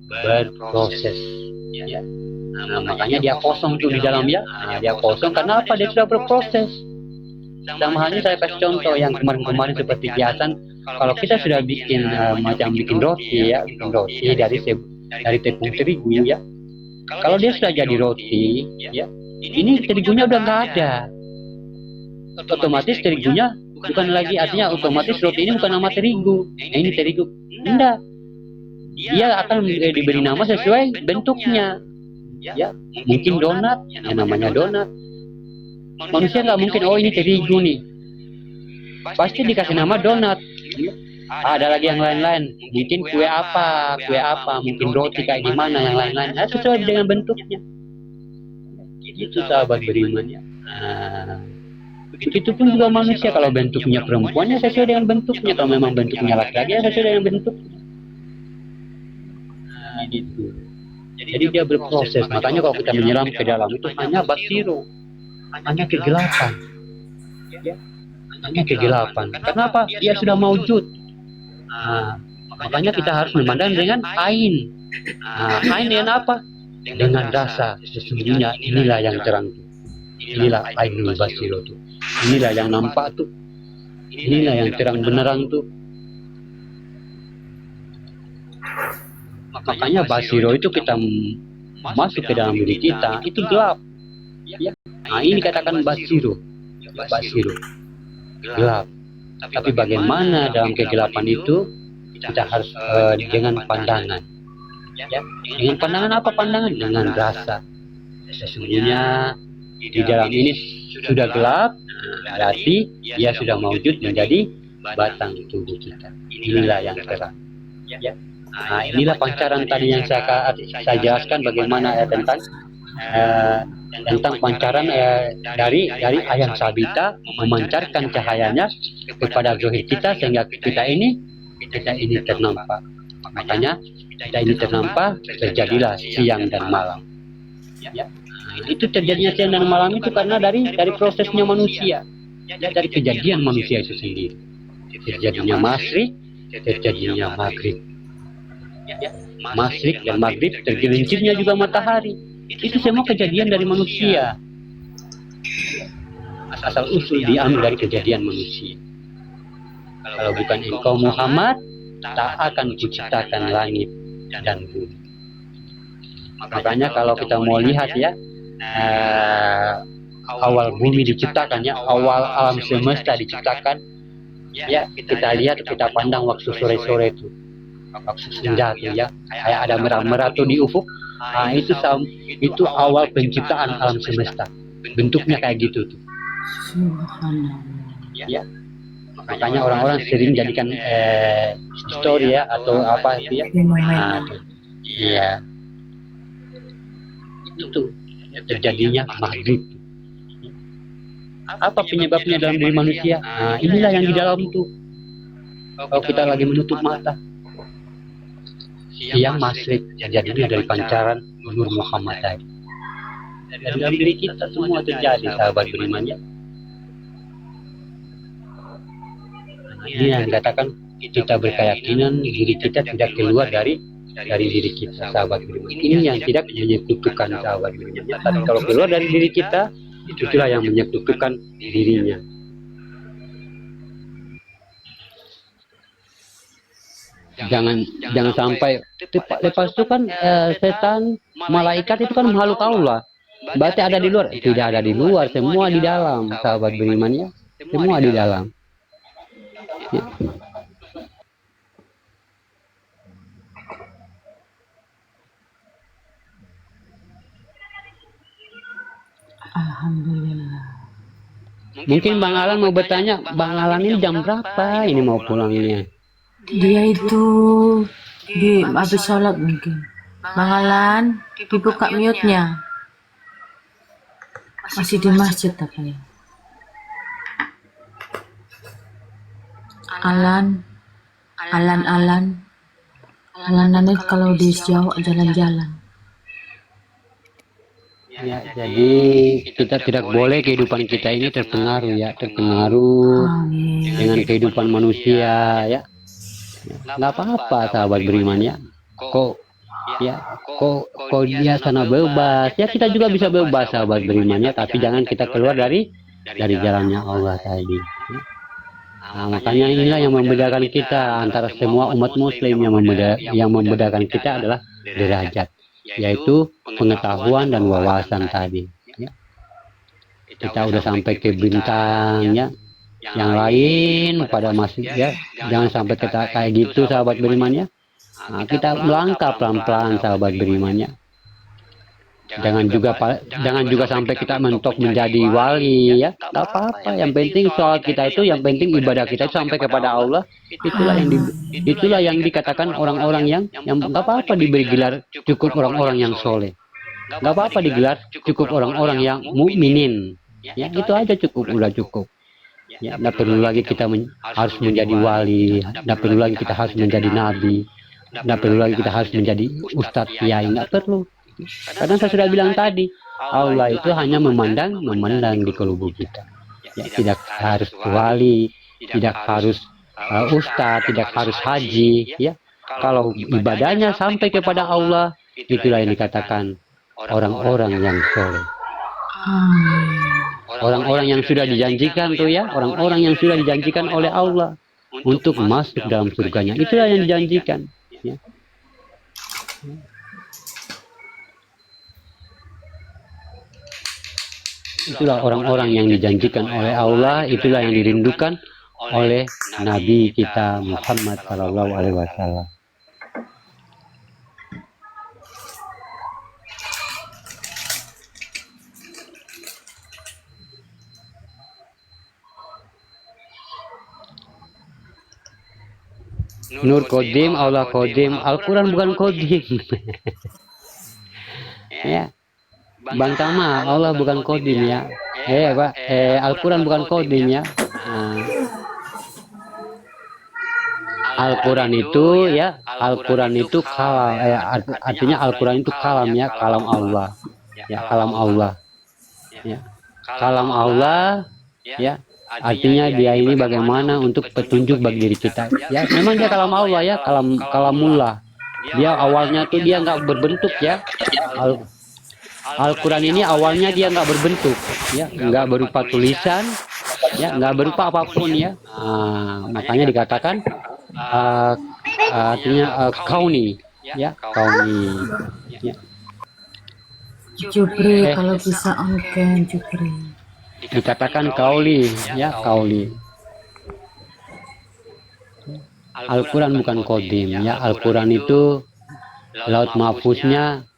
A: berproses. Ya. Nah, makanya dia kosong tuh di dalam ya. Nah, dia kosong karena apa? Dia sudah berproses. Sama halnya saya kasih contoh yang kemarin-kemarin seperti kiasan. Kalau kita sudah bikin macam bikin roti ya, bikin roti dari tepung terigu ya. Kalau dia sudah jadi roti, ya, ini terigunya udah nggak ada. Otomatis terigunya bukan lagi, artinya otomatis roti ini bukan nama terigu. Nah, ini terigu. Enggak. Dia akan diberi nama sesuai bentuknya. Ya, mungkin donat, yang namanya donat. Manusia nggak mungkin, oh ini terigu nih. Pasti dikasih nama donat. Ada lagi yang lain-lain. Mungkin kue apa, mungkin roti kayak gimana, yang lain-lain. Nah, sesuai dengan bentuknya. Itu sahabat beriman ya. Nah, begitu pun juga manusia, kalau bentuknya perempuannya sesuai dengan bentuknya, kalau memang bentuknya laki-laki ya sesuai dengan bentuknya. Nah, gitu. Jadi dia berproses. Makanya kalau kita menyelam ke dalam itu hanya basiro, hanya kegelapan. Ya, hanya kegelapan. Kenapa? Dia sudah maujud. Nah, makanya kita harus memandang dengan ain. Nah, ain dengan apa? Dengan rasa. Sesungguhnya inilah yang terang. Inilah ainul basiro tuh. Inilah yang nampak tuh. Inilah yang terang benerang tuh. Makanya basiro itu kita masuk ke dalam diri kita, itu gelap. Ya. Nah, ini dikatakan basiro. Basiro. Gelap. Tapi bagaimana dalam kegelapan itu kita harus dengan pandangan. Ya. Dengan pandangan apa pandangan? Dengan rasa. Sesungguhnya di dalam ini sudah gelap, berarti dia sudah maujud menjadi batang tubuh kita. Inilah yang terang. Ya. Nah, inilah pancaran tadi yang saya jelaskan bagaimana tentang pancaran dari ayam sabita memancarkan cahayanya kepada zahir kita sehingga kita ini ternampak. Makanya kita ini ternampak, terjadilah siang dan malam. Ya. Itu terjadinya siang dan malam itu karena dari prosesnya manusia, ya, dari kejadian manusia itu sendiri. Terjadinya masyrik, terjadinya maghrib. Masyrik dan maghrib, tergelincirnya juga matahari. Itu semua kejadian dari manusia. Asal usul diambil dari kejadian manusia. Kalau bukan engkau Muhammad, tak akan kuciptakan langit dan bumi. Makanya kalau kita mau lihat ya, awal bumi diciptakan ya, awal alam semesta diciptakan ya, kita lihat, kita pandang waktu sore-sore itu, waktu senja tuh ya, kayak ada merah-merah tuh di ufuk. Nah, itu awal penciptaan alam semesta, bentuknya kayak gitu tuh. Ya, makanya orang-orang sering jadikan story ya atau apa itu ya. Nah, iya, itu terjadinya maghrib. Apa penyebabnya dalam diri manusia? Nah, inilah yang di dalam tuh. Kalau kita lagi menutup mata, siang masrik terjadinya dari pancaran Nur Muhammad tadi. Dari dalam diri kita semua terjadi, sahabat beriman ya. Ini yang dikatakan kita berkeyakinan diri kita tidak keluar dari diri kita, sahabat beriman. Ini yang tidak menyekutukan, sahabat beriman ya. Tapi kalau keluar dari diri kita, itulah yang menyekutukan dirinya. Jangan sampai lepas itu kan setan, malaikat itu kan makhluk Allah. Berarti ada di luar? Tidak ada di luar, semua di dalam, sahabat beriman ya. Semua di dalam. Ya.
B: Alhamdulillah.
A: Mungkin Bang Alan mau bertanya, Bang Alan ini jam berapa ini mau pulangnya?
B: Dia itu di habis sholat mungkin. Bang Alan, dibuka mute-nya. Masih di masjid tapi. Alan ini kalau di Jawa jalan-jalan.
A: Ya, jadi kita tidak boleh kehidupan kita ini terpengaruh ya, terpengaruh
B: Amin.
A: dengan kehidupan manusia ya. Nggak apa-apa, sahabat beriman ya. Kok dia sana bebas ya, kita juga bisa bebas, sahabat beriman ya. Tapi jangan kita keluar dari jalannya Allah tadi. Nah, makanya inilah yang membedakan kita antara semua umat muslim. Yang membedakan kita adalah derajat, yaitu pengetahuan dan wawasan tadi ya. Kita udah sampai ke bintang ya, yang lain pada masih ya. Jangan sampai kita kayak gitu, sahabat beriman ya. Nah, kita melangkah pelan-pelan, sahabat beriman ya. Jangan juga sampai kita mentok menjadi wali ya. Gak apa-apa, yang penting soal kita itu, yang penting ibadah kita itu sampai kepada Allah. Itulah yang dikatakan orang-orang yang gak apa-apa diberi gelar cukup orang-orang yang soleh. Gak apa-apa digelar cukup orang-orang yang mukminin. Ya, itu aja cukup, udah cukup. Ya, tidak perlu lagi kita harus menjadi wali, tidak perlu lagi kita harus menjadi nabi, tidak perlu lagi kita harus menjadi ustadz kiai, nggak perlu. Karena saya sudah bilang tadi, Allah itu hanya memandang di kalbu kita. Ya, tidak harus wali, tidak harus ustadz, tidak harus haji. Ya, kalau ibadahnya sampai kepada Allah, itulah yang dikatakan orang-orang yang soleh. Orang-orang yang sudah dijanjikan tuh ya, orang-orang yang sudah dijanjikan oleh Allah untuk masuk dalam surganya. Itulah yang dijanjikan ya. Itulah orang-orang yang dijanjikan oleh Allah, itulah yang dirindukan oleh Nabi kita Muhammad Sallallahu Alaihi Wasallam. Nur Kodim, Allah Kodim, Al-Quran bukan Kodim. Ya, Bang Tama, Allah bukan Kodim ya. Al-Quran bukan Kodim ya. Al-Quran itu ya, Al-Quran itu kalam, artinya Al-Quran itu kalam ya, kalam Allah. Ya, kalam Allah. Ya, kalam Allah ya. Artinya dia ini bagaimana untuk petunjuk bagi diri kita. Ya, memang dia kalam Allah ya, kalamullah. Dia awalnya tuh dia nggak berbentuk ya. Al-Quran ini awalnya dia nggak berbentuk, ya, nggak berupa tulisan, ya, nggak berupa apapun ya. Makanya dikatakan artinya kauni, ya, kauni. Ya.
B: Jupri, kalau bisa angken Jupri.
A: Dikatakan kauli ya, kauli. Al-Quran bukan kodim ya, Al-Quran itu laut mahfuznya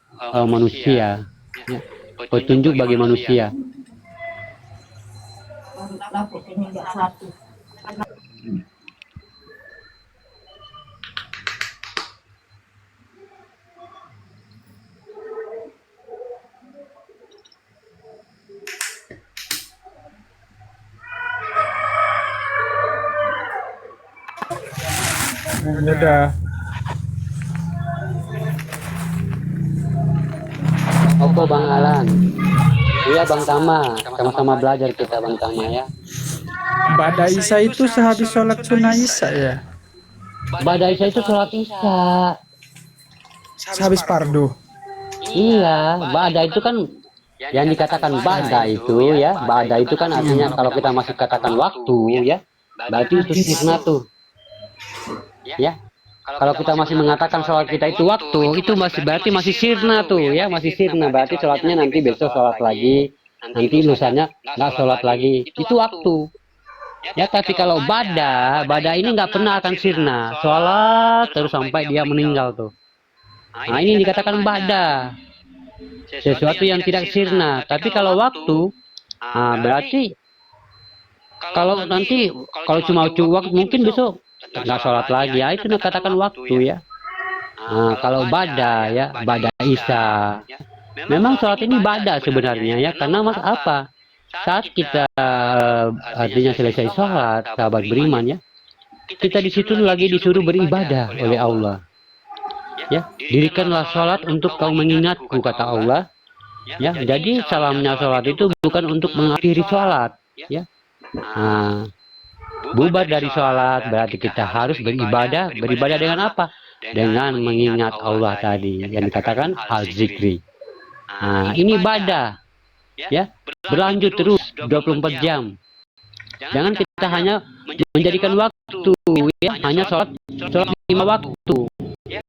A: manusia ya. Petunjuk bagi manusia.
C: Dadah.
A: Opo Bang Alan. Iya Bang Tama, sama-sama belajar kita Bang Tama ya.
C: Ba'da Isya itu sehabis sholat sunnah Isya ya?
A: Ba'da Isya itu sholat Isya.
C: Sehabis fardu.
A: Iya, Ba'da itu kan yang dikatakan Ba'da itu ya. Ba'da itu kan artinya kalau kita masih katakan waktu ya, berarti itu sirna tuh. Ya. Kalau kita masih mengatakan sholat kita itu waktu, itu masih berarti masih sirna tuh ya, masih sirna. Berarti sholatnya nanti besok sholat lagi, nanti lusanya nggak sholat lagi. Itu waktu. Ya, tapi kalau bada ini nggak pernah akan sirna. Sholat terus sampai dia meninggal tuh. Nah ini dikatakan bada. Sesuatu yang tidak sirna. Tapi kalau waktu, berarti kalau nanti kalau cuma waktu mungkin besok nggak sholat lagi ya, itu dikatakan waktu ya. Nah, kalau bada ya, bada Isya, memang sholat ini bada sebenarnya ya, karena mas apa, saat kita artinya selesai sholat, sahabat beriman ya, kita di situ lagi disuruh beribadah oleh Allah ya. Dirikanlah sholat untuk kau mengingatku, kata Allah ya. Jadi salamnya sholat itu bukan untuk mengakhiri sholat ya. Nah, bubar dari sholat berarti kita harus beribadah. Beribadah dengan apa? Dengan mengingat Allah tadi yang dikatakan al-zikri. Nah, ini ibadah ya, berlanjut terus 24 jam. Jangan kita hanya menjadikan waktu ya, hanya sholat 5 waktu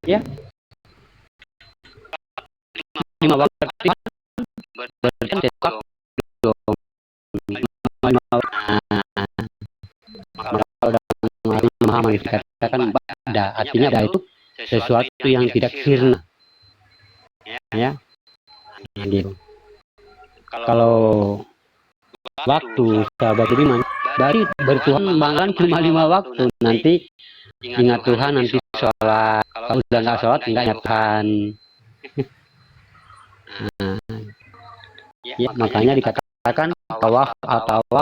A: ya. 5 waktu berarti memahami dikatakan bada, artinya bada itu sesuatu yang tidak sirna ya. Gitu. Kalau waktu sahabat beriman berarti bertuhan bahkan cuma 5 waktu. Nanti ingat Tuhan, nanti sholat. Kalau udah nggak sholat nggak ingat Tuhan. Ya, makanya dikatakan tawaf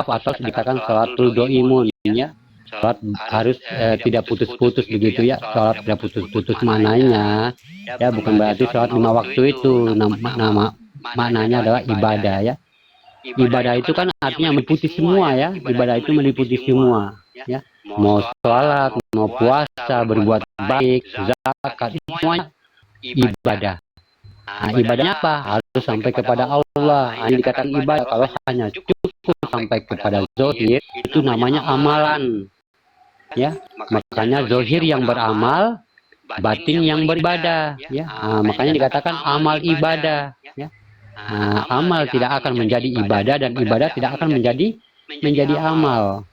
A: atau dikatakan sholatul doimun ya. Sholat harus tidak putus-putus begitu ya. Sholat tidak putus-putus mananya ya, bukan berarti sholat 5 waktu itu. Nama maknanya adalah ibadah ya. Ibadah itu kan artinya meliputi semua ya. Ibadah itu meliputi semua ya. Mau sholat, mau puasa, berbuat baik, zakat, semuanya ibadah. Nah, ibadahnya apa? Harus sampai kepada Allah. Ini dikatakan ibadah. Kalau hanya cukup sampai kepada zohir, itu namanya amalan. Ya, makanya zohir yang beramal, batin yang beribadah. Ya, makanya dikatakan amal ibadah. Ya, amal tidak akan menjadi ibadah dan ibadah tidak akan menjadi amal.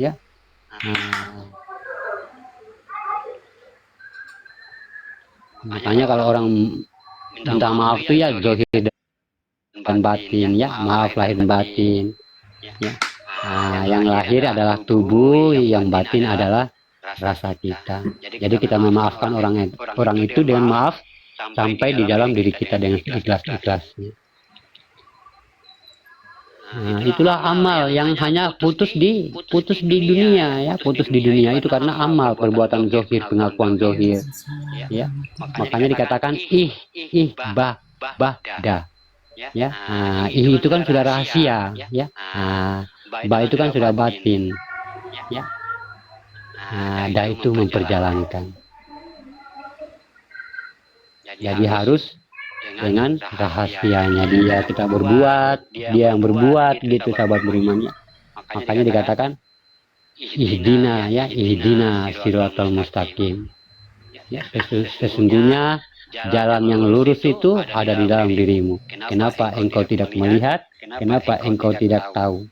A: Ya, makanya kalau orang minta maaf tuh ya zohir dan batin ya, maaf lahir dan batin ya. Yang lahir adalah tubuh, yang batin adalah rasa kita. Jadi kita memaafkan orang itu dengan maaf sampai di dalam diri kita dengan ikhlas-ikhlasnya. Nah, itulah amal yang hanya putus di dunia ya, putus di dunia itu karena amal, perbuatan zohir, pengakuan zohir ya. Makanya dikatakan ba'da ya. Itu kan sudah rahasia ya. Ba itu kan sudah batin ya. Da itu memperjalankan. Jadi harus dengan rahasianya dia kita berbuat, dia yang berbuat gitu sahabat beriman ya. Makanya dikatakan ihdina siratal mustaqim ya. Sesungguhnya jalan yang lurus itu ada di dalam dirimu. Kenapa engkau tidak melihat? Kenapa engkau tidak tahu?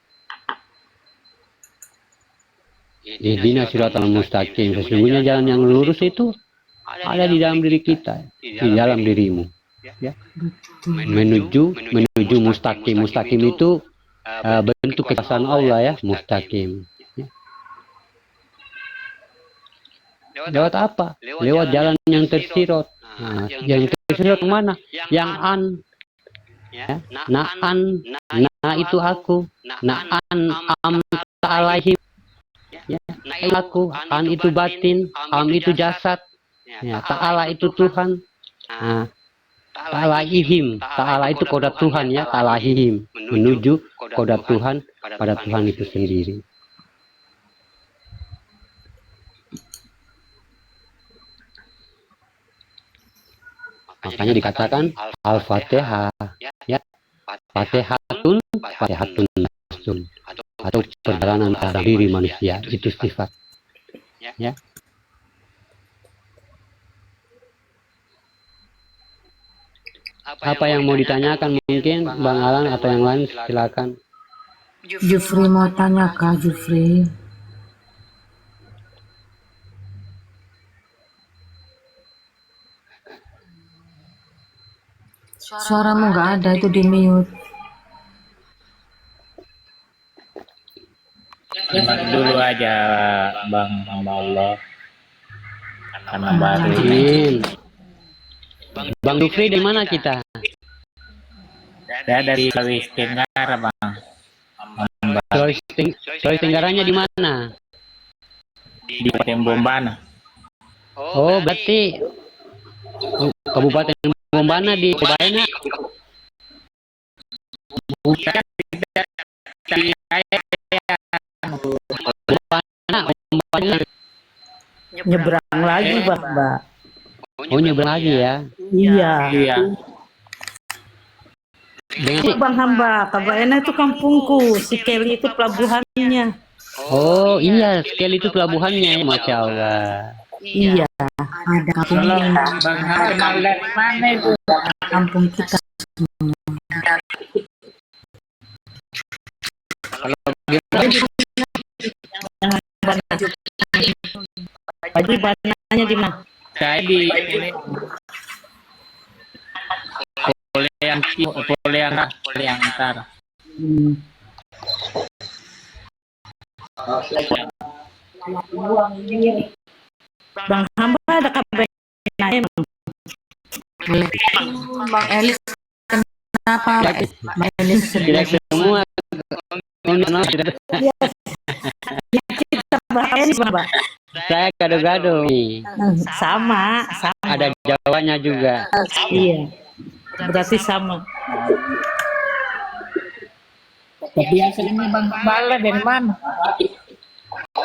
A: Ihdina siratal mustaqim. Sesungguhnya jalan yang lurus itu ada di dalam diri kita, di dalam dirimu. Ya. Menuju mustaqim. Mustaqim itu bentuk kekuasaan Allah ya, mustaqim. Ya. Lewat apa? Lewat jalan yang tersirot. Yang tersirot mana? Yang an. Ya. Na itu aku. Am alaihim. Ya, aku, an itu batin, am itu jasad, ya, ta'ala itu Tuhan. Nah, ta'ala itu kodrat Tuhan ya, ta'alahihim, menuju kodrat Tuhan pada Tuhan itu sendiri. Makanya dikatakan Al-Fatihah ya, Fatihatun Nasun, atau perjalanan pada diri manusia, itu sifat ya. Apa yang mau ditanyakan mungkin Bang Alan atau yang lain, silakan.
B: Jufri mau tanya Kak Jufri. Suaramu nggak ada, itu di mute.
D: Dulu aja Bang, hamba Allah karena baru
A: Amin. Bang Jufri dari mana kita?
D: saya dari Sulawesi Tenggara Bang.
A: Sulawesi Tenggaranya di mana?
D: Di Kabupaten Bombana.
A: Oh, berarti Kabupaten Bombana di Bombana.
D: Bukan
A: Bombana.
E: Nyebrang lagi Mbak.
A: Oh, nyebrang lagi ya.
E: Iya.
D: iya.
E: Itu Bang Hamba, Kabaena itu kampungku, si Kelly itu pelabuhannya.
A: Oh iya, sekali itu pelabuhannya ya, Masya Allah.
E: Iya,
B: Ada kampung
D: Kalau
B: ini,
D: Bang kenal dari mana itu?
B: kampung kita.
E: Jadi bananya di mana?
D: Saya di Poliangkar.
E: Bang Hamba ada Kabaena emang.
B: Bang Elis, kenapa Bang Elis
A: Tidak
B: sedih?
A: semua.
E: Kabaena Mbak.
A: Saya gado-gado nih.
E: Sama.
A: Ada Jawanya juga.
E: Iya. Berarti sama.
D: Tapi aslinya Bang Bala dari mana?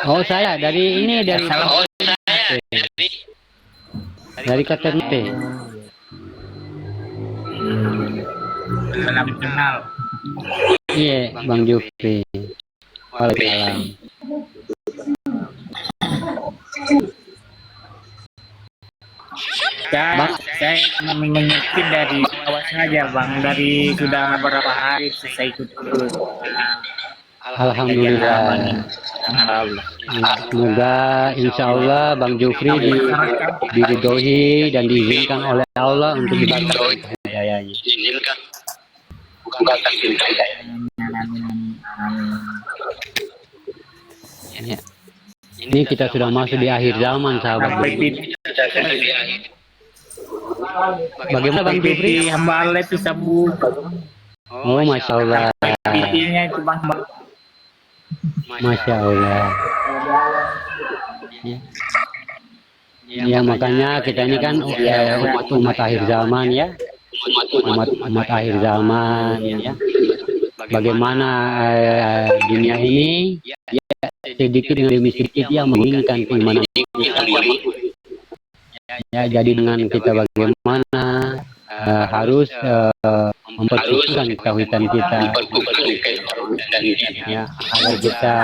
A: Oh saya dari ini, dari KTMT.
D: Salam kenal.
A: Iya, Bang Jufri. Waalaikumsalam.
D: Saya mengikuti dari awal saja Bang, dari sudah beberapa hari saya ikut terus.
A: Alhamdulillah.
D: Alhamdulillah.
A: Semoga insya Allah Bang Jufri diridhoi dan diizinkan oleh Allah untuk dibatalkan hidayahnya. Ya. Ini kita sudah masuk di akhir zaman, sahabat. Bagaimana Bang Jufri?
D: Hamba Allah itu sabut.
A: Oh, Masya Allah.
D: PT-nya itu Bang.
A: Masya Allah. Ya. Ya, makanya kita ini kan umat akhir zaman ya. Umat akhir zaman ya. Bagaimana dunia ini ya, sedikit demi sedikit ya menginginkan keimanan kita. Ya, jadi dengan kita bagaimana harus memperkuatkan ketahuan kita ya, agar kita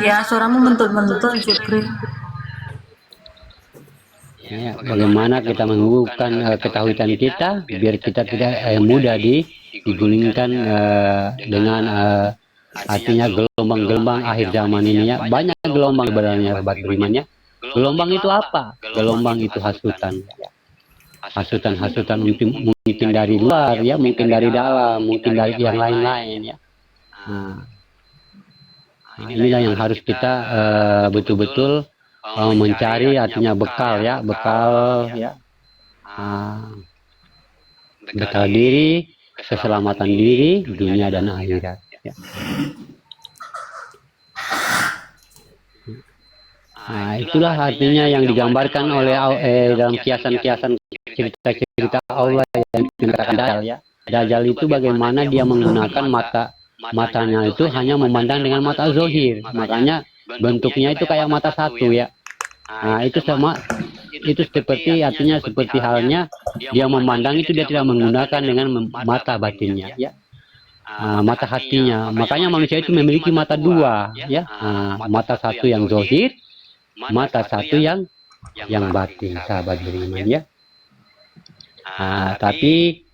B: Ya, suaramu mentul-mentul Jufri.
A: ya, bagaimana kita mengukuhkan ketahuan kita biar kita tidak mudah digulingkan dengan artinya gelombang-gelombang akhir zaman ini ya. Banyak gelombang sebenarnya sahabat beriman ya. Gelombang itu apa? Gelombang itu hasutan. Hasutan mungkin dari luar ya, mungkin dari dalam, mungkin dari yang lain-lain ya. Nah, inilah yang harus kita betul-betul mencari, artinya bekal ya, bekal diri, keselamatan diri, dunia dan akhirat. Ya. Nah, itulah artinya yang digambarkan oleh dalam kiasan-kiasan cerita-cerita Allah yang dikatakan Dajjal ya. Dajjal itu bagaimana dia menggunakan matanya itu hanya memandang dengan mata zohir, makanya bentuknya itu kayak mata satu ya. Nah, itu seperti artinya seperti halnya dia memandang itu dia tidak menggunakan dengan mata batinnya ya. Mata hatinya, makanya manusia itu memiliki mata dua ya. Mata satu yang zohir, mata satu yang batin, sahabat beriman ya. Tapi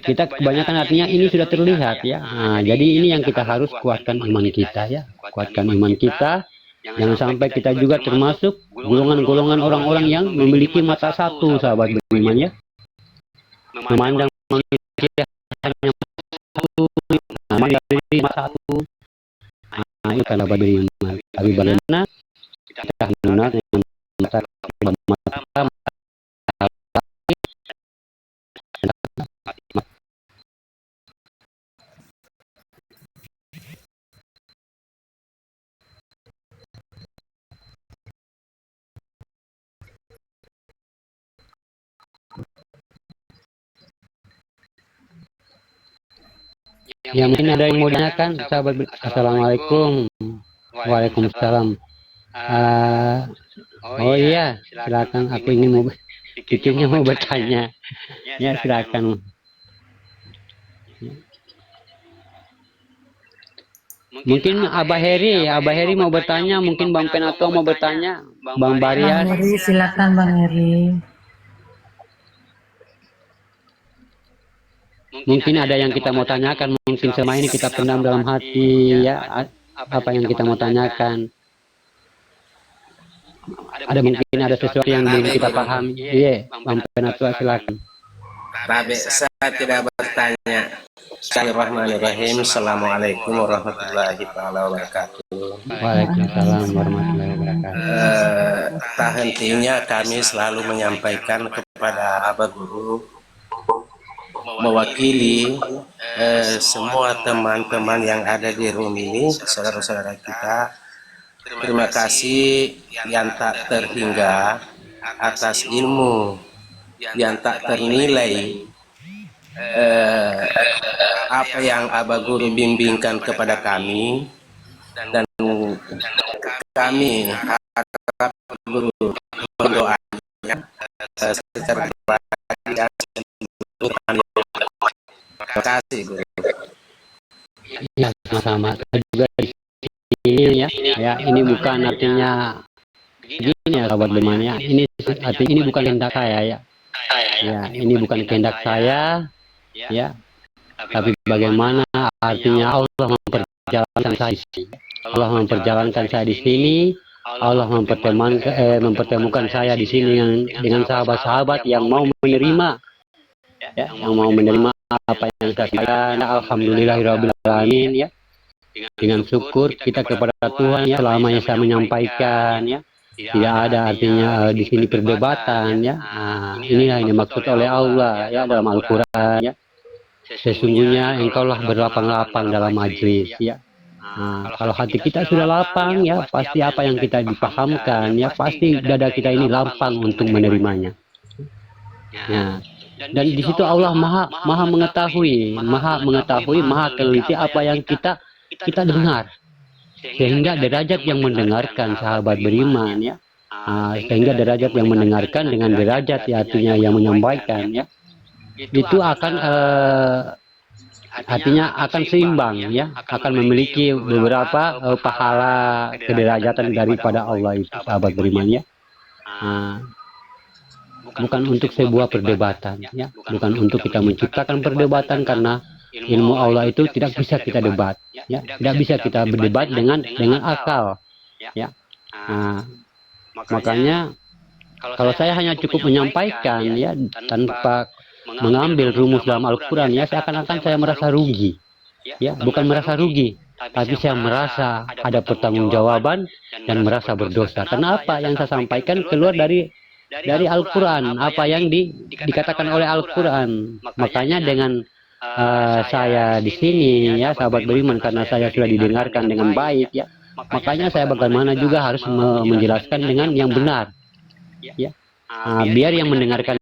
A: kita kebanyakan artinya ini sudah terlihat ya. Jadi ini yang kita harus kuatkan iman kita ya, kuatkan iman kita. Jangan sampai kita juga termasuk golongan-golongan orang-orang yang memiliki mata satu, sahabat beriman ya. Memandang manusia hanya satu, dari mata satu. Itu sahabat beriman. Tapi bagaimana kita menggunakan mata ya. Mungkin ada yang mau ditanyakan, sahabat. Assalamualaikum. Waalaikumsalam. Oh iya, silakan. Aku ingin mau bertanya. Ya, silakan. Mungkin Abah Heri mau bertanya, mungkin Bang Penato mau bertanya, Bang Barias.
B: Bang Heri, silakan Bang Heri.
A: Mungkin ada yang kita mau tanyakan, mungkin selama ini kita pendam dalam hati ya, apa yang kita mau tanyakan. Ada mungkin ada sesuatu yang belum kita pahami. Iya, Bang Penato silakan.
F: Rabi, saya tidak bertanya. Bismillahirrahmanirrahim. Assalamualaikum warahmatullahi wabarakatuh.
A: Waalaikumsalam warahmatullahi wabarakatuh.
F: Tak hentinya kami selalu menyampaikan kepada Abah Guru, mewakili semua teman-teman yang ada di room ini, saudara-saudara kita. Terima kasih yang tak terhingga atas ilmu yang tak ternilai, apa yang Abah Guru bimbingkan kepada kami, dan kami harap Guru berdoanya secara berbahagia. Terima kasih Guru.
A: Ya, sama-sama. Juga di sini ya, ini bukan artinya gini ya, sahabat beriman ya. Ini bukan kehendak saya ya. Ya, ini bukan kehendak saya ya. Tapi bagaimana artinya Allah memperjalankan saya di sini. Allah memperjalankan saya di sini. Allah mempertemukan saya di sini dengan sahabat-sahabat yang mau menerima ya, yang mau menerima apa yang saya sampaikan. Alhamdulillahirrahmanirrahim ya. Dengan syukur kita kepada Tuhan ya, selama yang saya menyampaikan ya. Tidak ada artinya di sini perdebatan ya. Inilah yang dimaksud oleh Allah ya dalam Al-Quran ya. Sesungguhnya engkaulah berlapang-lapang dalam majlis ya. Kalau hati kita sudah lapang ya, pasti apa yang kita dipahamkan ya, pasti dada kita ini lapang untuk menerimanya. Ya. Dan di situ Allah maha mengetahui, maha teliti apa yang kita dengar. Sehingga derajat yang mendengarkan, sahabat beriman ya, sehingga derajat yang mendengarkan dengan derajat ya, artinya yang menyampaikan ya, itu akan artinya akan seimbang ya, akan memiliki beberapa pahala kederajatan daripada Allah itu, sahabat beriman ya. Bukan untuk sebuah perdebatan ya, bukan untuk kita menciptakan perdebatan, karena ilmu Allah itu tidak bisa kita debat ya, tidak bisa kita berdebat dengan akal ya. Makanya kalau saya hanya cukup menyampaikan ya tanpa mengambil rumus dalam Al-Quran ya, seakan-akan saya merasa rugi ya, bukan merasa rugi, tapi saya merasa ada pertanggungjawaban dan merasa berdosa. Kenapa? Yang saya sampaikan keluar dari Al-Quran, apa yang dikatakan oleh Al-Quran. Makanya dengan saya di sini ya, sahabat beriman, karena saya sudah didengarkan dengan baik ya, Makanya saya bagaimana juga harus menjelaskan dengan yang benar, ya. Biar yang mendengarkan